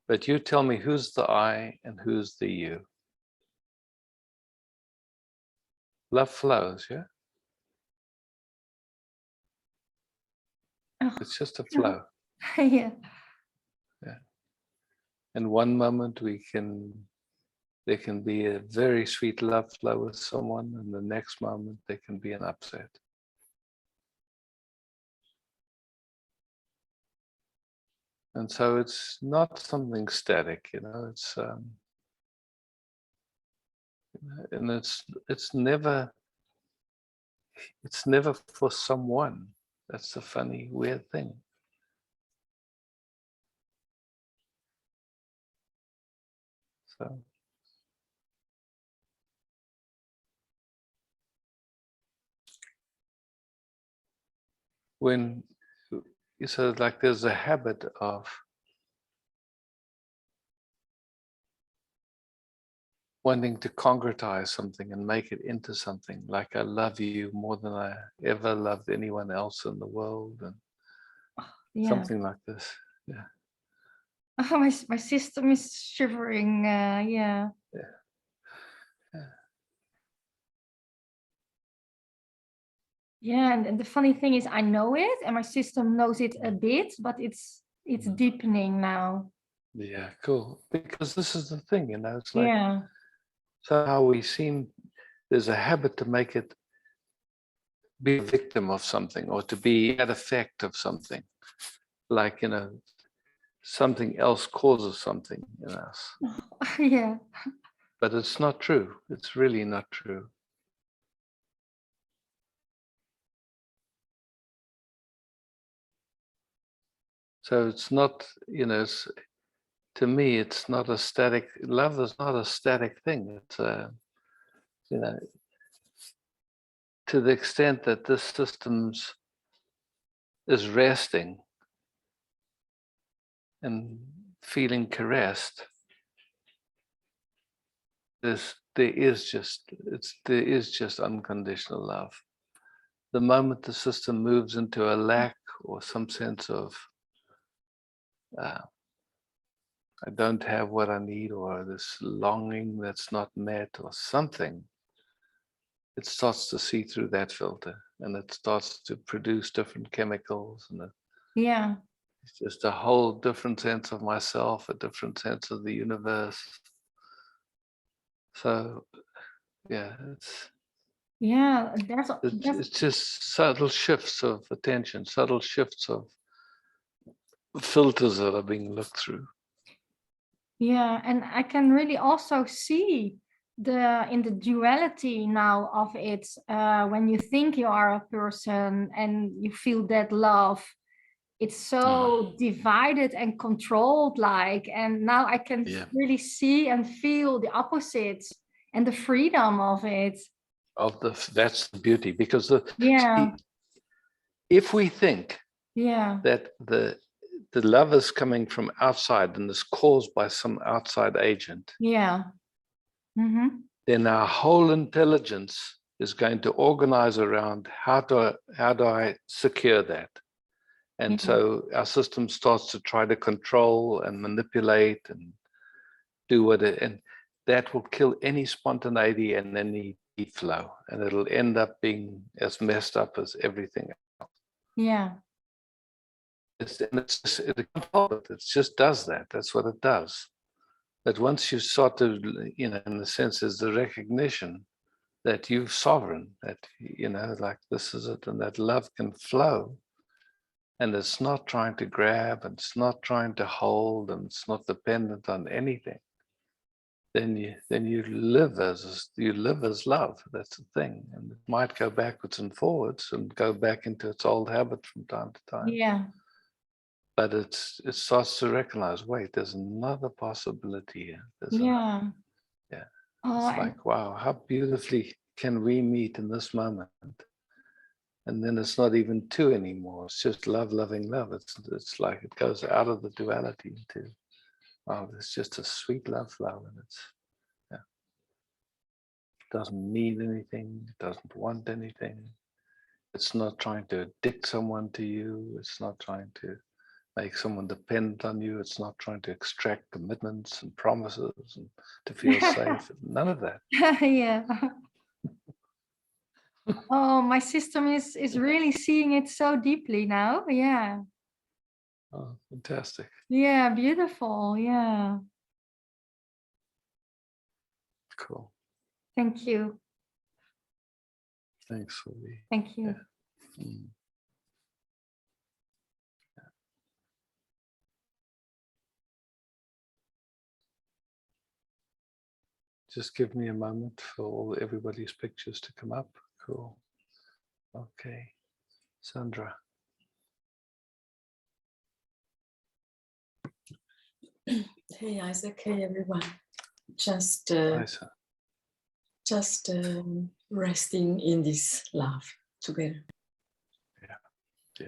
But you tell me who's the I and who's the you. Love flows, yeah? Oh. It's just a flow. Yeah. Yeah. In one moment there can be a very sweet love flow with someone, and the next moment there can be an upset. And so it's not something static, you know, and it's never for someone. That's the funny, weird thing. So when so like there's a habit of wanting to concretize something and make it into something, like I love you more than I ever loved anyone else in the world, and Yeah. something like this. Yeah. Oh, my system is shivering. Yeah. Yeah. Yeah. Yeah, and the funny thing is, I know it, and my system knows it a bit, but it's deepening now. Yeah, cool. Because this is the thing, you know, it's like Yeah. somehow there's a habit to make it be a victim of something, or to be at effect of something. Like, you know, something else causes something in us. Yeah. But it's not true. It's really not true. So it's not, you know, to me, it's not a static, love is not a static thing. It's a, you know, to the extent that this system's is resting and feeling caressed, there is just unconditional love. The moment the system moves into a lack or some sense of I don't have what I need, or this longing that's not met or something, it starts to see through that filter and it starts to produce different chemicals, and Yeah. it's just a whole different sense of myself, a different sense of the universe. So yeah, Yeah. it's just subtle shifts of attention, subtle shifts of filters that are being looked through. Yeah, and I can really also see in the duality now of it, when you think you are a person and you feel that love, it's so divided and controlled, like, and now I can really see and feel the opposite and the freedom of it. That's the beauty, because Yeah. if we think Yeah. that the love is coming from outside and is caused by some outside agent, Yeah. Mm-hmm. then our whole intelligence is going to organize around how do I secure that. And so our system starts to try to control and manipulate and do what it, and that will kill any spontaneity and any flow, and it'll end up being as messed up as everything else. Yeah. It just does that. That's what it does. But once you start to, you know, in the sense is the recognition that you're sovereign, that, you know, like this is it, and that love can flow, and it's not trying to grab, and it's not trying to hold, and it's not dependent on anything. Then you live as love. That's the thing, and it might go backwards and forwards and go back into its old habits from time to time. Yeah. But it starts to recognize, wait, there's another possibility here. Yeah. It's like, wow, how beautifully can we meet in this moment? And then it's not even two anymore. It's just love, loving love. It's like it goes out of the duality into, wow, there's just a sweet love flow, and it doesn't need anything. It doesn't want anything. It's not trying to addict someone to you. It's not trying to make someone dependent on you. It's not trying to extract commitments and promises and to feel safe. None of that. Yeah. Oh, my system is really seeing it so deeply now. Yeah. Oh, fantastic. Yeah, beautiful. Yeah. Cool. Thank you. Thanks for the. Thank you. Yeah. Mm. Just give me a moment for everybody's pictures to come up. Cool. Okay. Sandra. Hey Isaac, hey everyone. Just resting in this love together. Yeah. Yeah.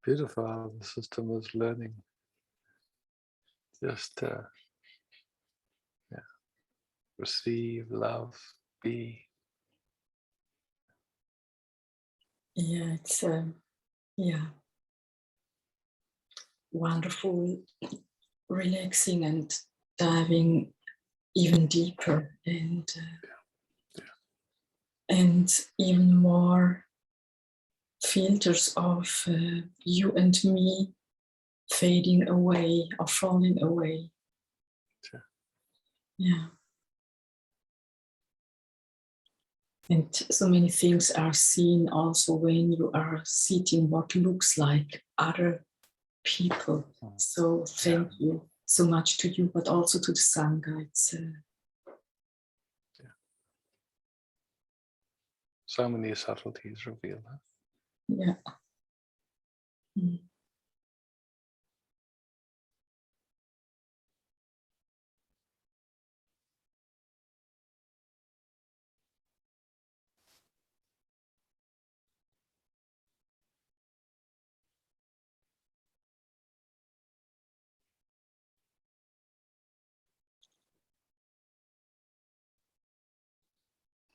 beautiful how the system is learning. Just yeah, receive, love, be. Yeah, it's yeah, wonderful, relaxing and diving even deeper and even more filters of you and me fading away or falling away. Sure. Yeah. And so many things are seen also when you are seeing what looks like other people. So thank you so much to you, but also to the sun guides. So many subtleties revealed. Huh? Yeah. Mm.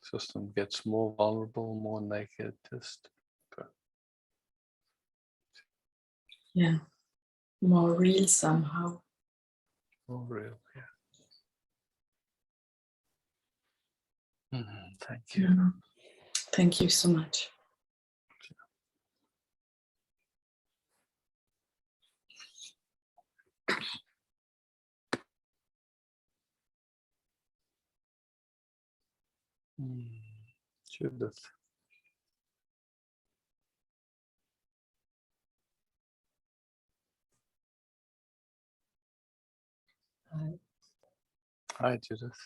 System gets more vulnerable, more naked, just Yeah. More real somehow. more real. Yeah. Thank you. Mm. Thank you so much. Judith. Hi, Judith.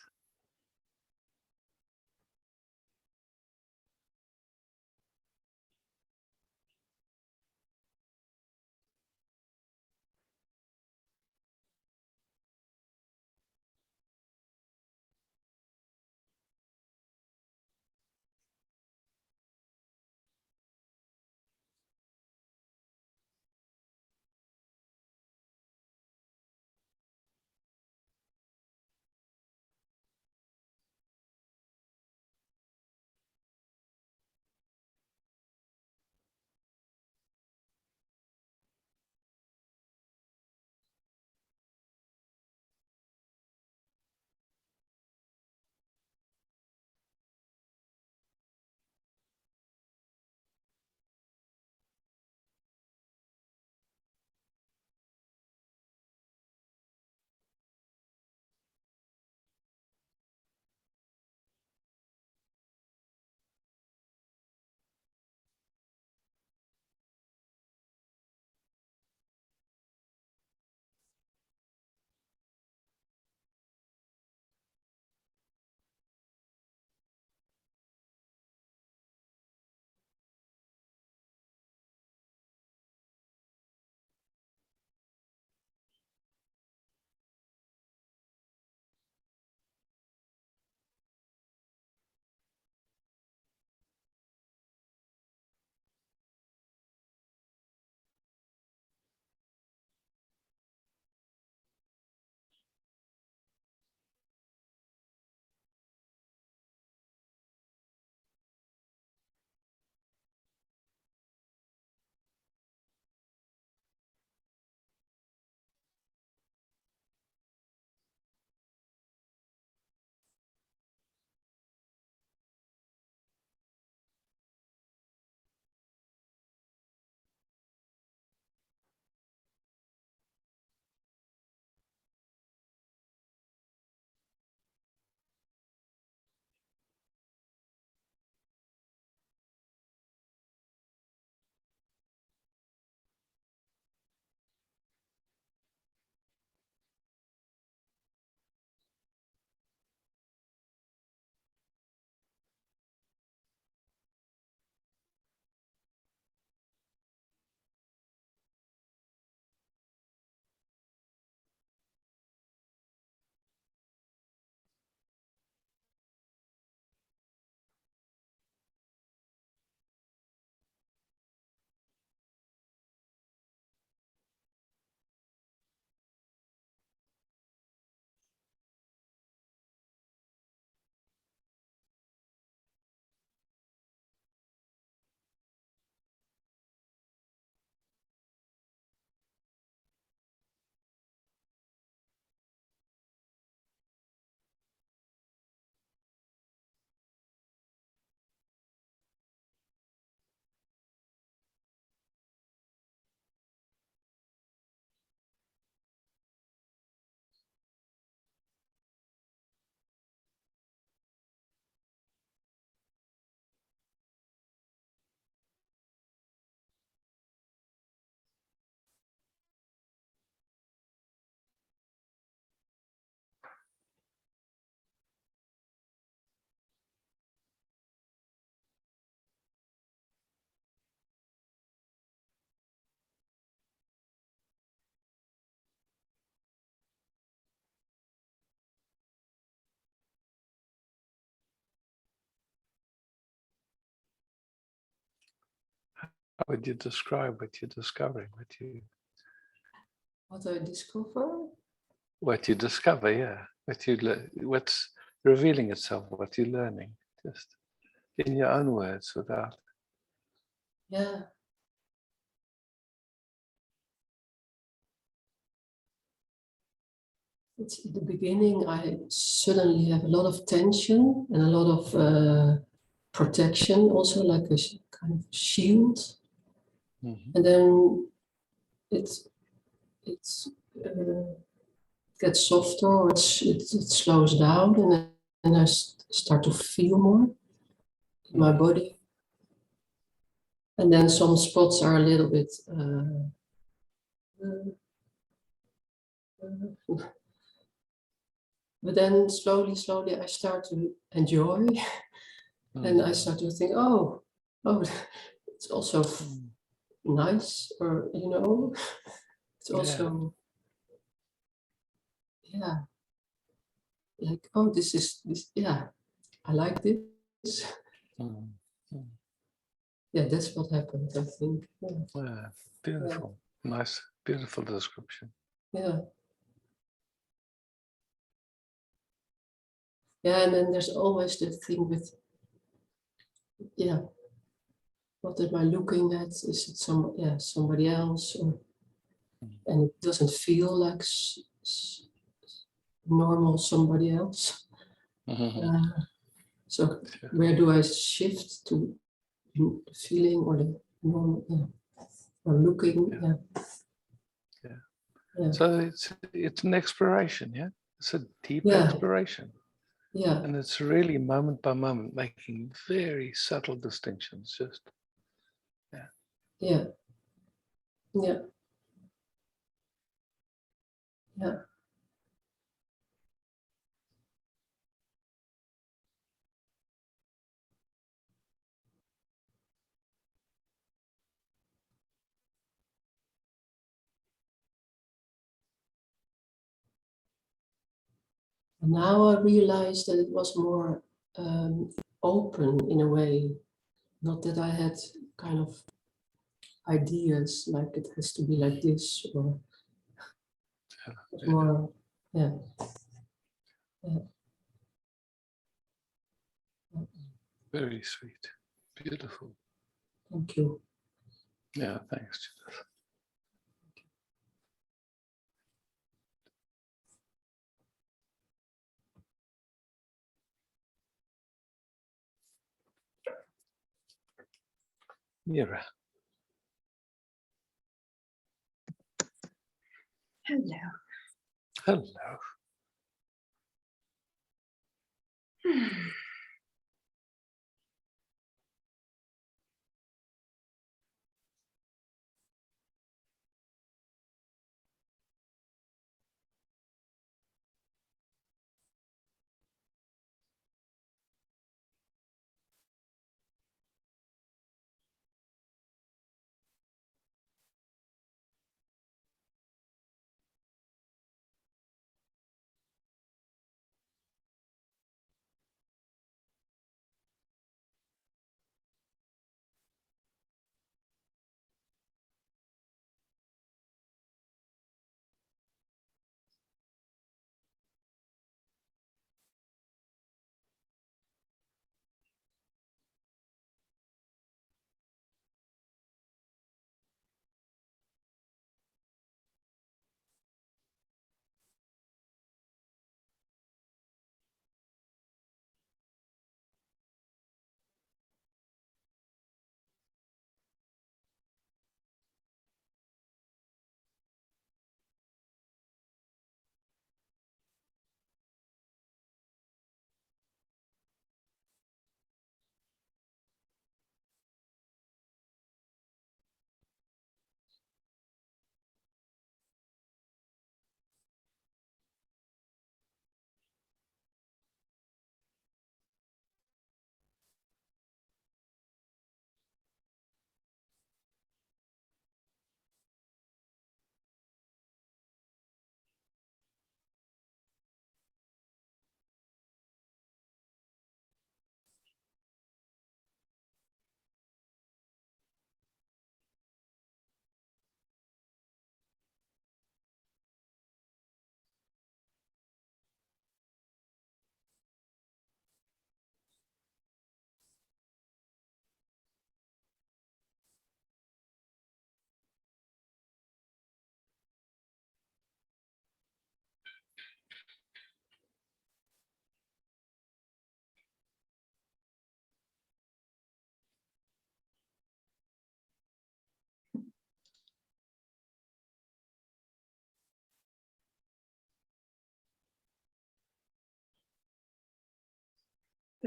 How would you describe what you're discovering? What I discover? What you discover, yeah. What's revealing itself, what you're learning, just in your own words without. Yeah. It's in the beginning, I suddenly have a lot of tension and a lot of protection, also like a kind of shield. Mhm. And then it's gets softer, or it slows down, and then I start to feel more in my body. And then some spots are a little bit but then slowly I start to enjoy, and I start to think, oh, it's also nice, or it's also yeah, like, oh, this, yeah, I like this. Mm. Yeah, that's what happened, I think. Yeah, Yeah, beautiful, nice, beautiful description. yeah. Yeah, and then there's always the thing with, yeah, what am I looking at? Is it somebody else? And it doesn't feel like normal somebody else. So where do I shift to the feeling or the normal, or looking? Yeah. So it's an exploration, yeah. It's a deep Yeah. exploration, Yeah. and it's really moment by moment making very subtle distinctions. Just Yeah. Yeah. Yeah. And now I realized that it was more open in a way. Not that I had kind of ideas like it has to be like this, or more, yeah. very sweet, beautiful. Thank you. Yeah, thanks, Judith. Mira. Hello. Hello.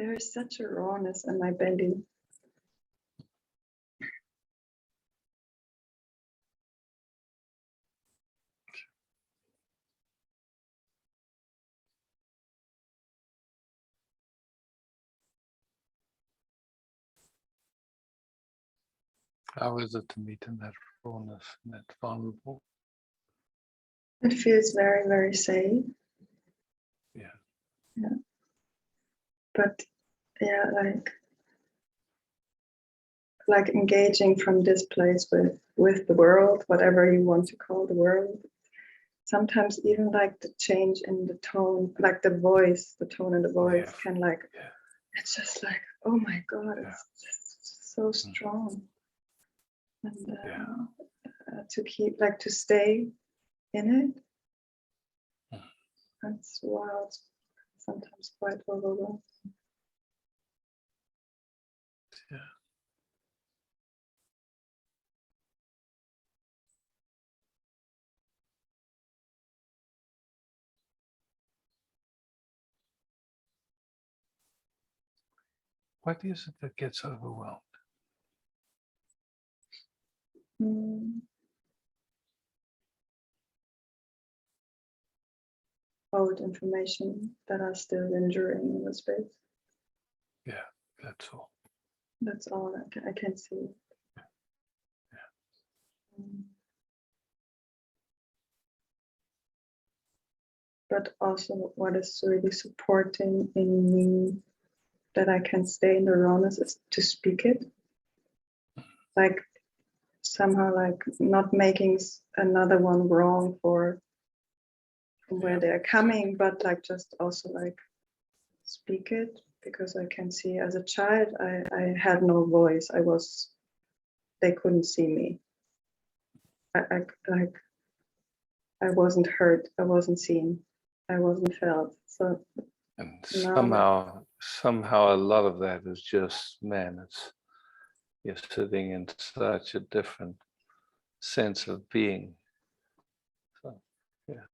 there is such a rawness in my belly. How is it to meet in that rawness, in that vulnerable? It feels very, very safe. Yeah. Yeah. But yeah, like engaging from this place with the world, whatever you want to call the world. Sometimes even like the change in the tone, like the voice, the tone in the voice Yeah. can like, Yeah. it's just like, oh my God, Yeah. it's just so strong. And Yeah. to keep, like to stay in it, Mm. that's wow, it's sometimes quite overwhelming. Yeah. What is it that gets overwhelmed? Mm. Old information that are still lingering in the space. Yeah, that's all. That's all I can see. Yeah. But also what is really supporting in me that I can stay in the rawness is to speak it. Like somehow like not making another one wrong for from where they're coming, but like just also like speak it, because I can see as a child I had no voice. They couldn't see me. I wasn't heard, I wasn't seen, I wasn't felt. So And now, somehow a lot of that is just, man, you're sitting in such a different sense of being. So, yeah.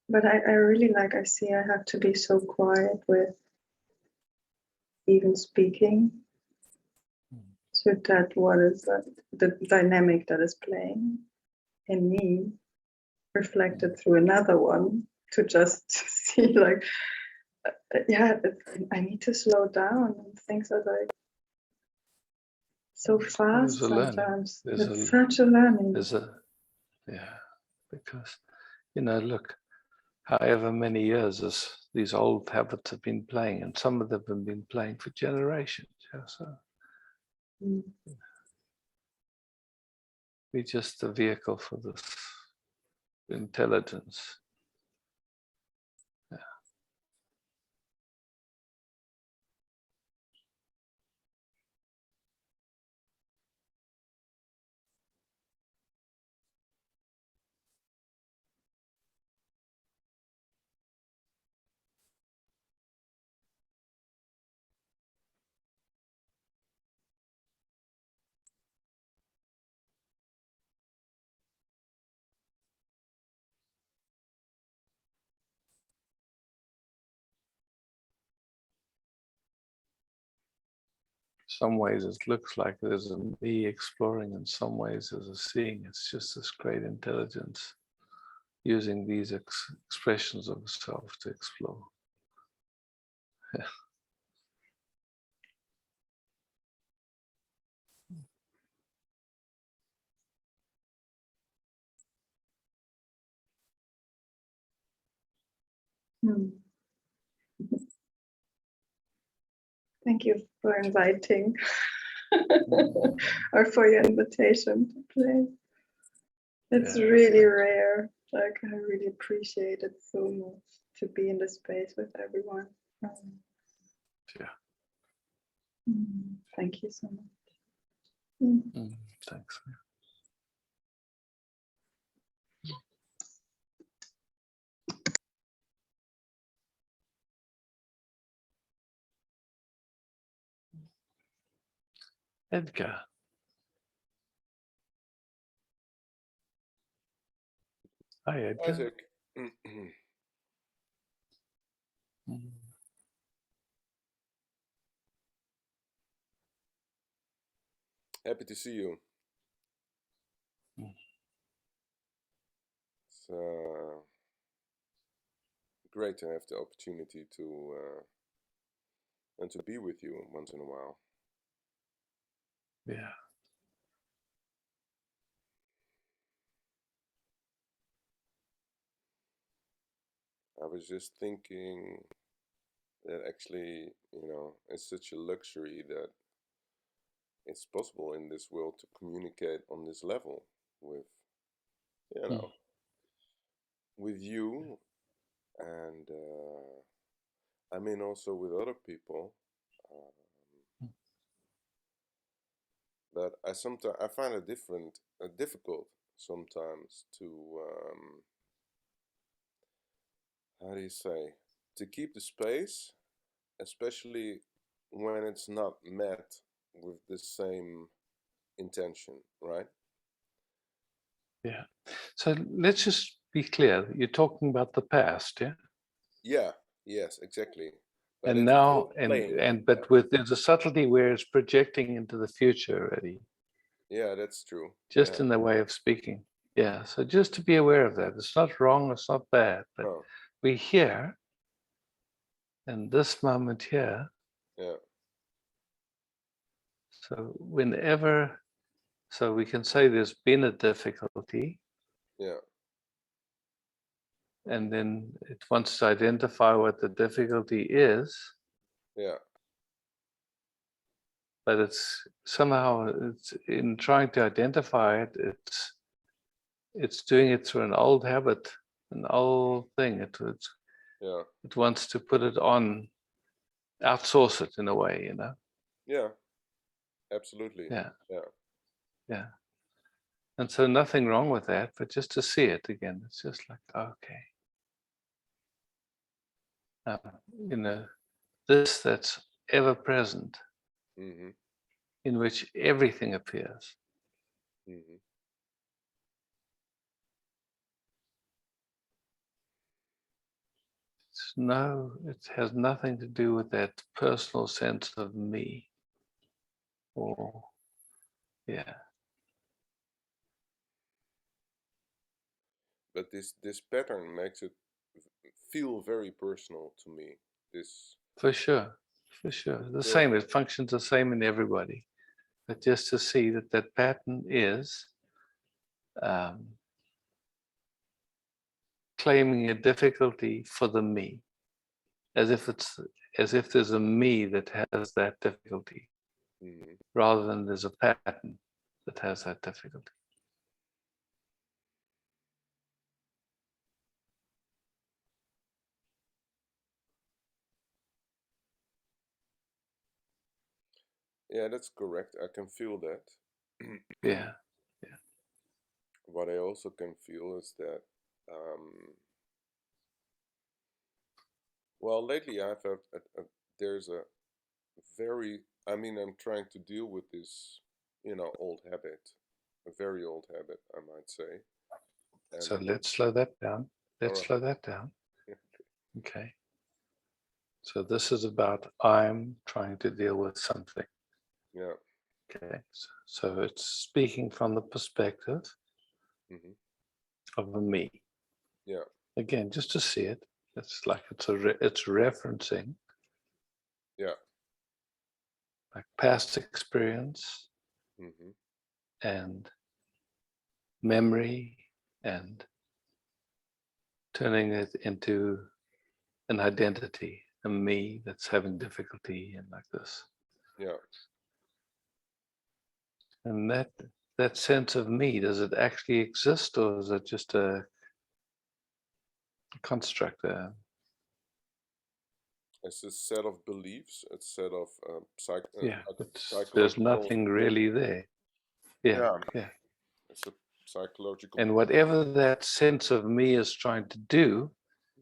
but I really like, I see I have to be so quiet with even speaking. So that what is the dynamic that is playing in me reflected through another one, to just see like, yeah, I need to slow down, and things are like so fast sometimes. It's such a learning. Yeah, because, look, however many years these old habits have been playing, and some of them have been playing for generations. Yeah, so we're just the vehicle for this intelligence. Yeah. Some ways it looks like there's a me exploring, in some ways there's a seeing. It's just this great intelligence using these expressions of self to explore. Yeah. Thank you for inviting or for your invitation to play. It's really rare. Like I really appreciate it so much to be in the space with everyone. Yeah. Thank you so much. Thanks. Edgar. Hi, Edgar. Isaac. Mm. Happy to see you. Mm. It's great to have the opportunity to and to be with you once in a while. Yeah. I was just thinking that actually, it's such a luxury that it's possible in this world to communicate on this level with, Mm. with you, and I mean also with other people. Mm. But I find it difficult sometimes to how do you say, to keep the space, especially when it's not met with the same intention, right? Yeah. So let's just be clear. You're talking about the past, yeah? Yeah, yes, exactly. But And it's now, still playing. but with there's a subtlety where it's projecting into the future already, Yeah, that's true. just Yeah. in the way of speaking. Yeah. So just to be aware of that. It's not wrong, it's not bad, but Huh. we're here in this moment here. Yeah. So whenever, so we can say there's been a difficulty, Yeah. and then it wants to identify what the difficulty is, Yeah. but it's somehow it's in trying to identify it, it's doing it through an old habit, an old thing. Yeah. It wants to put it on, outsource it in a way, you know. Yeah. Absolutely. Yeah, Yeah. yeah. And so nothing wrong with that, but just to see it again, it's just like, okay. You know, this that's ever present, Mm-hmm. in which everything appears. Mm-hmm. No, it has nothing to do with that personal sense of me. Or, yeah. But this pattern makes it feel very personal to me. This For sure, for sure. The feel same, it functions the same in everybody. But just to see that that pattern is claiming a difficulty for the me, as if there's a me that has that difficulty, mm-hmm. rather than there's a pattern that has that difficulty. Yeah, that's correct. I can feel that. Yeah, yeah, What I also can feel is that, well, lately I've had, there's a very, I mean, I'm trying to deal with this, old habit, a very old habit, I might say. And so let's slow that down. all Let's right. slow that down. Okay. So this is about I'm trying to deal with something. Yeah. Okay. So it's speaking from the perspective Mm-hmm. of a me. Yeah. Again, just to see it, it's like it's referencing Yeah. like past experience Mm-hmm. and memory and turning it into an identity, a me that's having difficulty and like this. Yeah. And that sense of me, does it actually exist, or is it just a construct? It's a set of beliefs, a set of Yeah, there's psychological. nothing really there. Yeah, Yeah. yeah. It's a psychological. And whatever that sense of me is trying to do,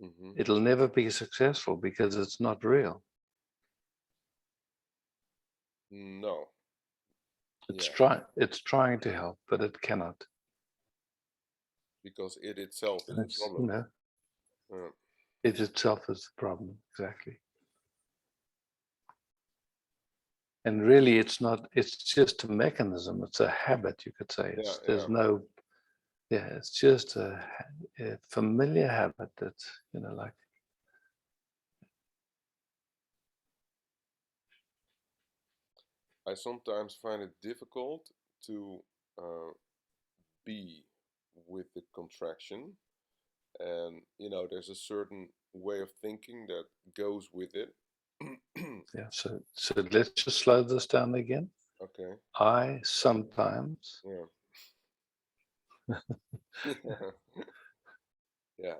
Mm-hmm. it'll never be successful because it's not real. No. It's Yeah. trying to help, but it cannot. because it itself is And the it's, problem. Yeah. it itself is the problem, exactly. And really, it's not, it's just a mechanism, it's a habit, you could say. Yeah, There's no, it's just a familiar habit that's, like. I sometimes find it difficult to be with the contraction, and there's a certain way of thinking that goes with it. Yeah, so let's just slow this down again. Okay. I sometimes. Yeah. Yeah.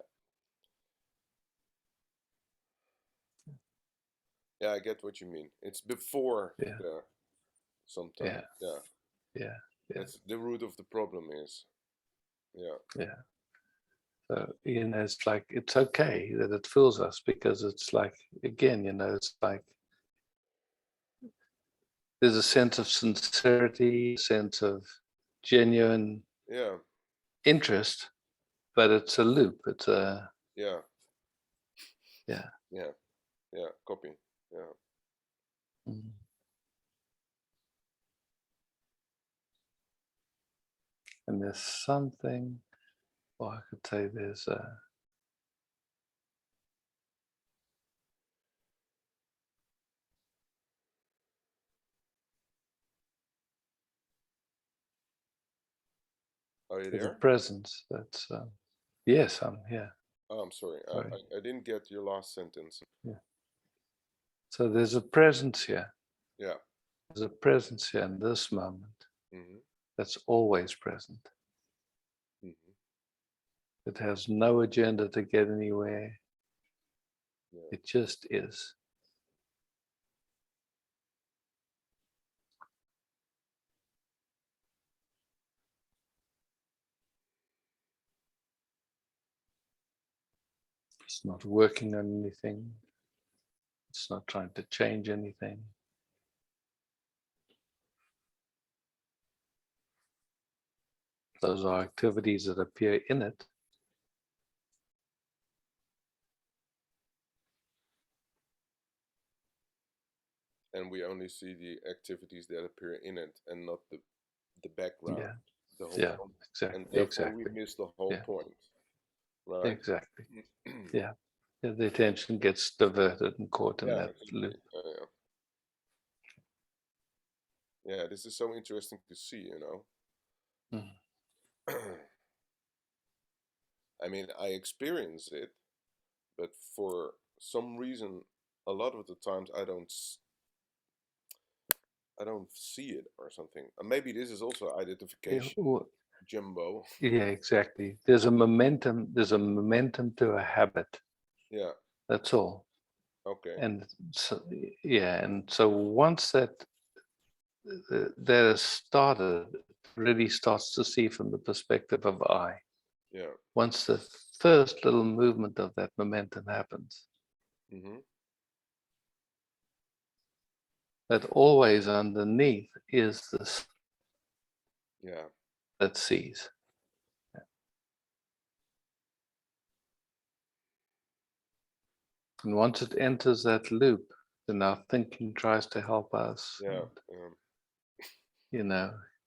Yeah, I get what you mean. It's before the sometimes. Yeah. Yeah. That's the root of the problem is. Yeah. Yeah. So, it's like, it's okay that it fills us, because it's like, again, it's like, there's a sense of sincerity, sense of genuine interest, but it's a loop. It's a, yeah. Yeah. Yeah. Yeah. Copy. Yeah. Mm. And there's something, well, I could say there's a, Are you there's a there? presence that's, yes, I'm here. Oh, I'm sorry. Sorry. I didn't get your last sentence. Yeah. So there's a presence here. Yeah. There's a presence here in this moment that's always present. It has no agenda to get anywhere. Yeah. It just is. It's not working on anything. It's not trying to change anything. Those are activities that appear in it. And we only see the activities that appear in it and not the background. Yeah. The whole Yeah, point. exactly. And therefore Exactly. we miss the whole point. Right? Exactly. Yeah. The attention gets diverted and caught in that exactly. loop. Yeah, this is so interesting to see, I mean, I experience it, but for some reason, a lot of the times I don't see it or something. And maybe this is also identification, Jumbo. Yeah, exactly. There's a momentum to a habit. Yeah. That's all. Okay. And so, and so once that is started, it really starts to see from the perspective of I. Yeah. Once the first little movement of that momentum happens, that always underneath is this that sees. And once it enters that loop, then our thinking tries to help us. Yeah. And,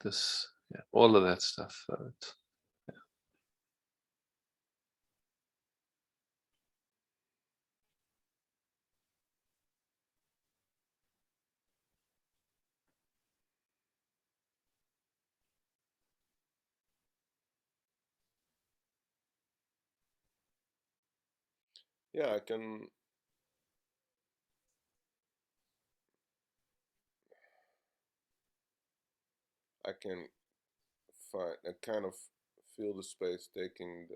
this, all of that stuff. So it's, yeah, I can find I kind of feel the space taking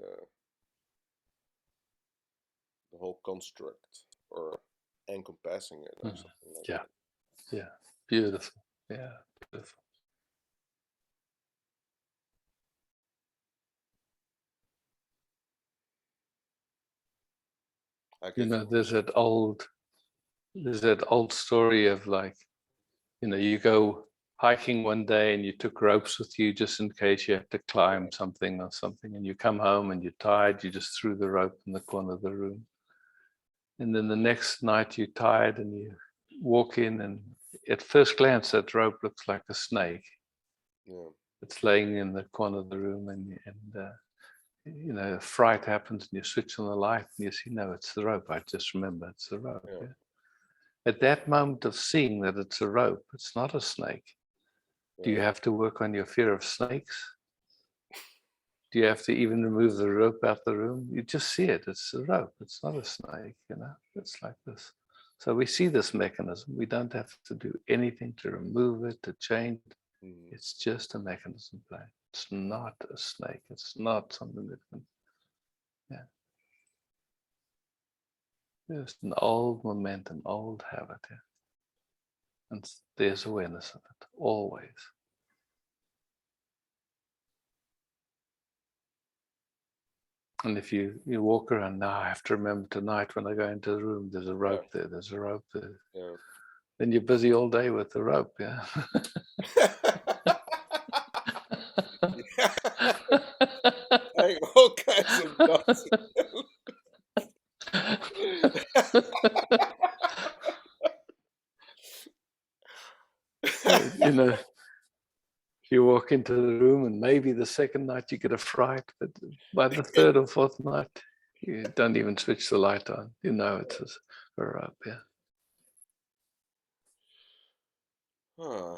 the whole construct or encompassing it or something like that. Yeah, beautiful. Yeah, beautiful. There's that old story of, like, you go hiking one day and you took ropes with you just in case you had to climb something or something, and you come home and you're tired, you just threw the rope in the corner of the room. And then the next night you're tired and you walk in, and at first glance that rope looks like a snake. Yeah. It's laying in the corner of the room, and you know, fright happens and you switch on the light and you see, no, it's the rope. I just remember it's the rope. Yeah. Yeah. At that moment of seeing that it's a rope, it's not a snake. Do you have to work on your fear of snakes? Do you have to even remove the rope out the room? You just see it, it's a rope, it's not a snake, you know, it's like this. So we see this mechanism. We don't have to do anything to remove it, to change it. It's just a mechanism playing. It's not a snake. It's not something that can, yeah. Just an old momentum, old habit, yeah. And there's awareness of it, always. And if you walk around now, I have to remember tonight when I go into the room, there's a rope there, there's a rope there. Yeah. Then you're busy all day with the rope, yeah. Like all kinds of knots. You know, you walk into the room and maybe the second night you get a fright, but by the third or fourth night, you don't even switch the light on. You know it's a rope, yeah. Huh.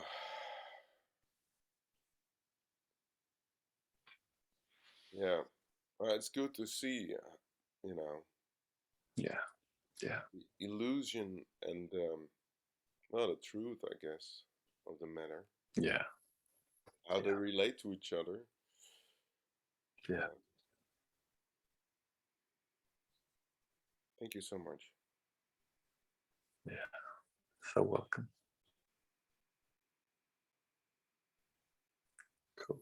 Yeah. Well, it's good to see, you know. Yeah. Yeah. Illusion and well, the truth, I guess, of the matter. Yeah. How they relate to each other. Yeah. Thank you so much. Yeah. So welcome. Cool.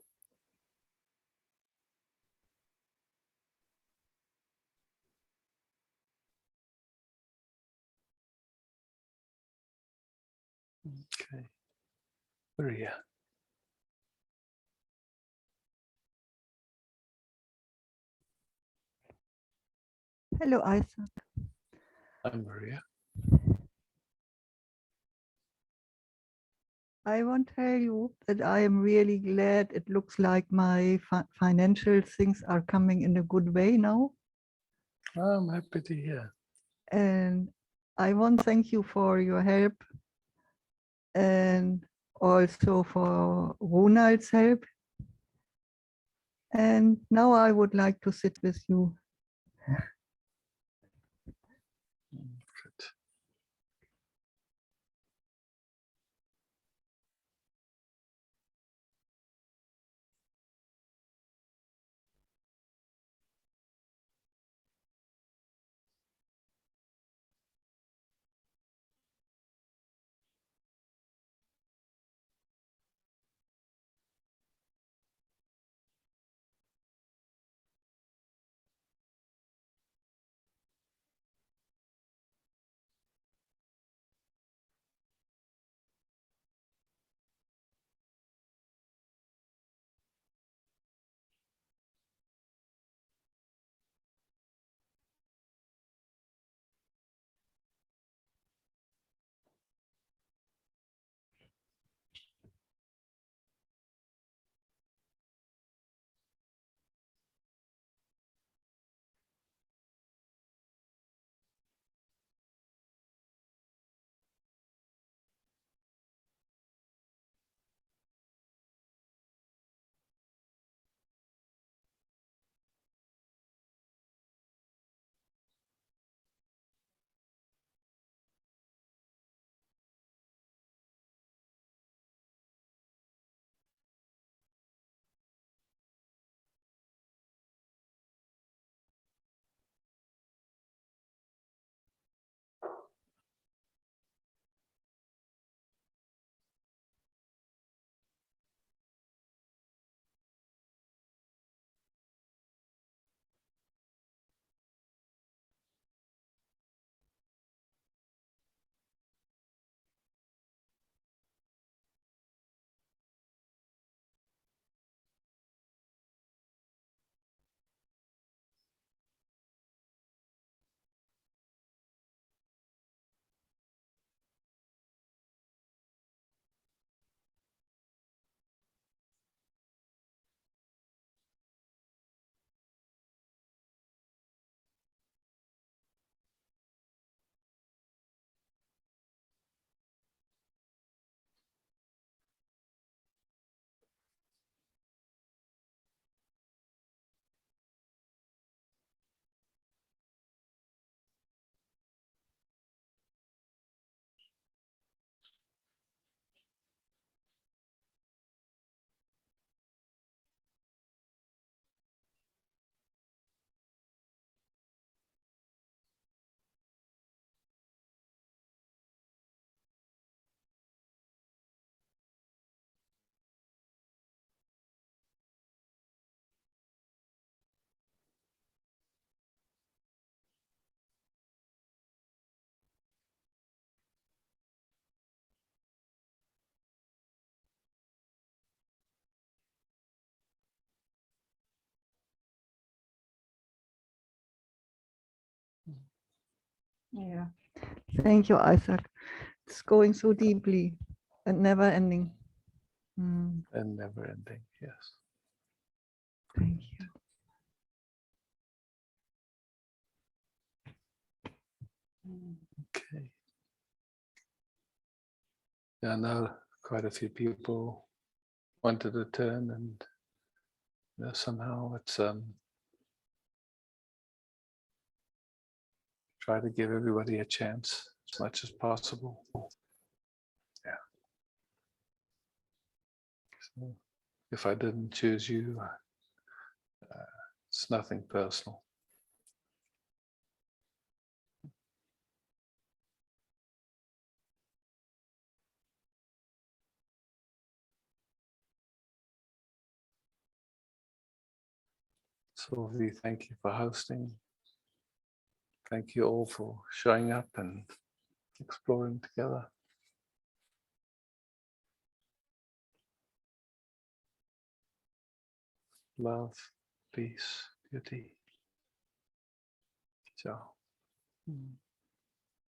Okay. Maria. Hello, Isaac. I'm Maria. I want to tell you that I am really glad. It looks like my financial things are coming in a good way now. I'm happy to hear. And I want to thank you for your help and also for Ronald's help. And now I would like to sit with you. Good. Yeah. Thank you, Isaac. It's going so deeply and never ending. Mm, And never ending. Yes. thank you. Okay. Yeah, I know quite a few people wanted to turn, and somehow it's try to give everybody a chance as much as possible. Yeah. So if I didn't choose you, it's nothing personal. Sylvie, thank you for hosting. Thank you all for showing up and exploring together. Love, peace, beauty. Ciao.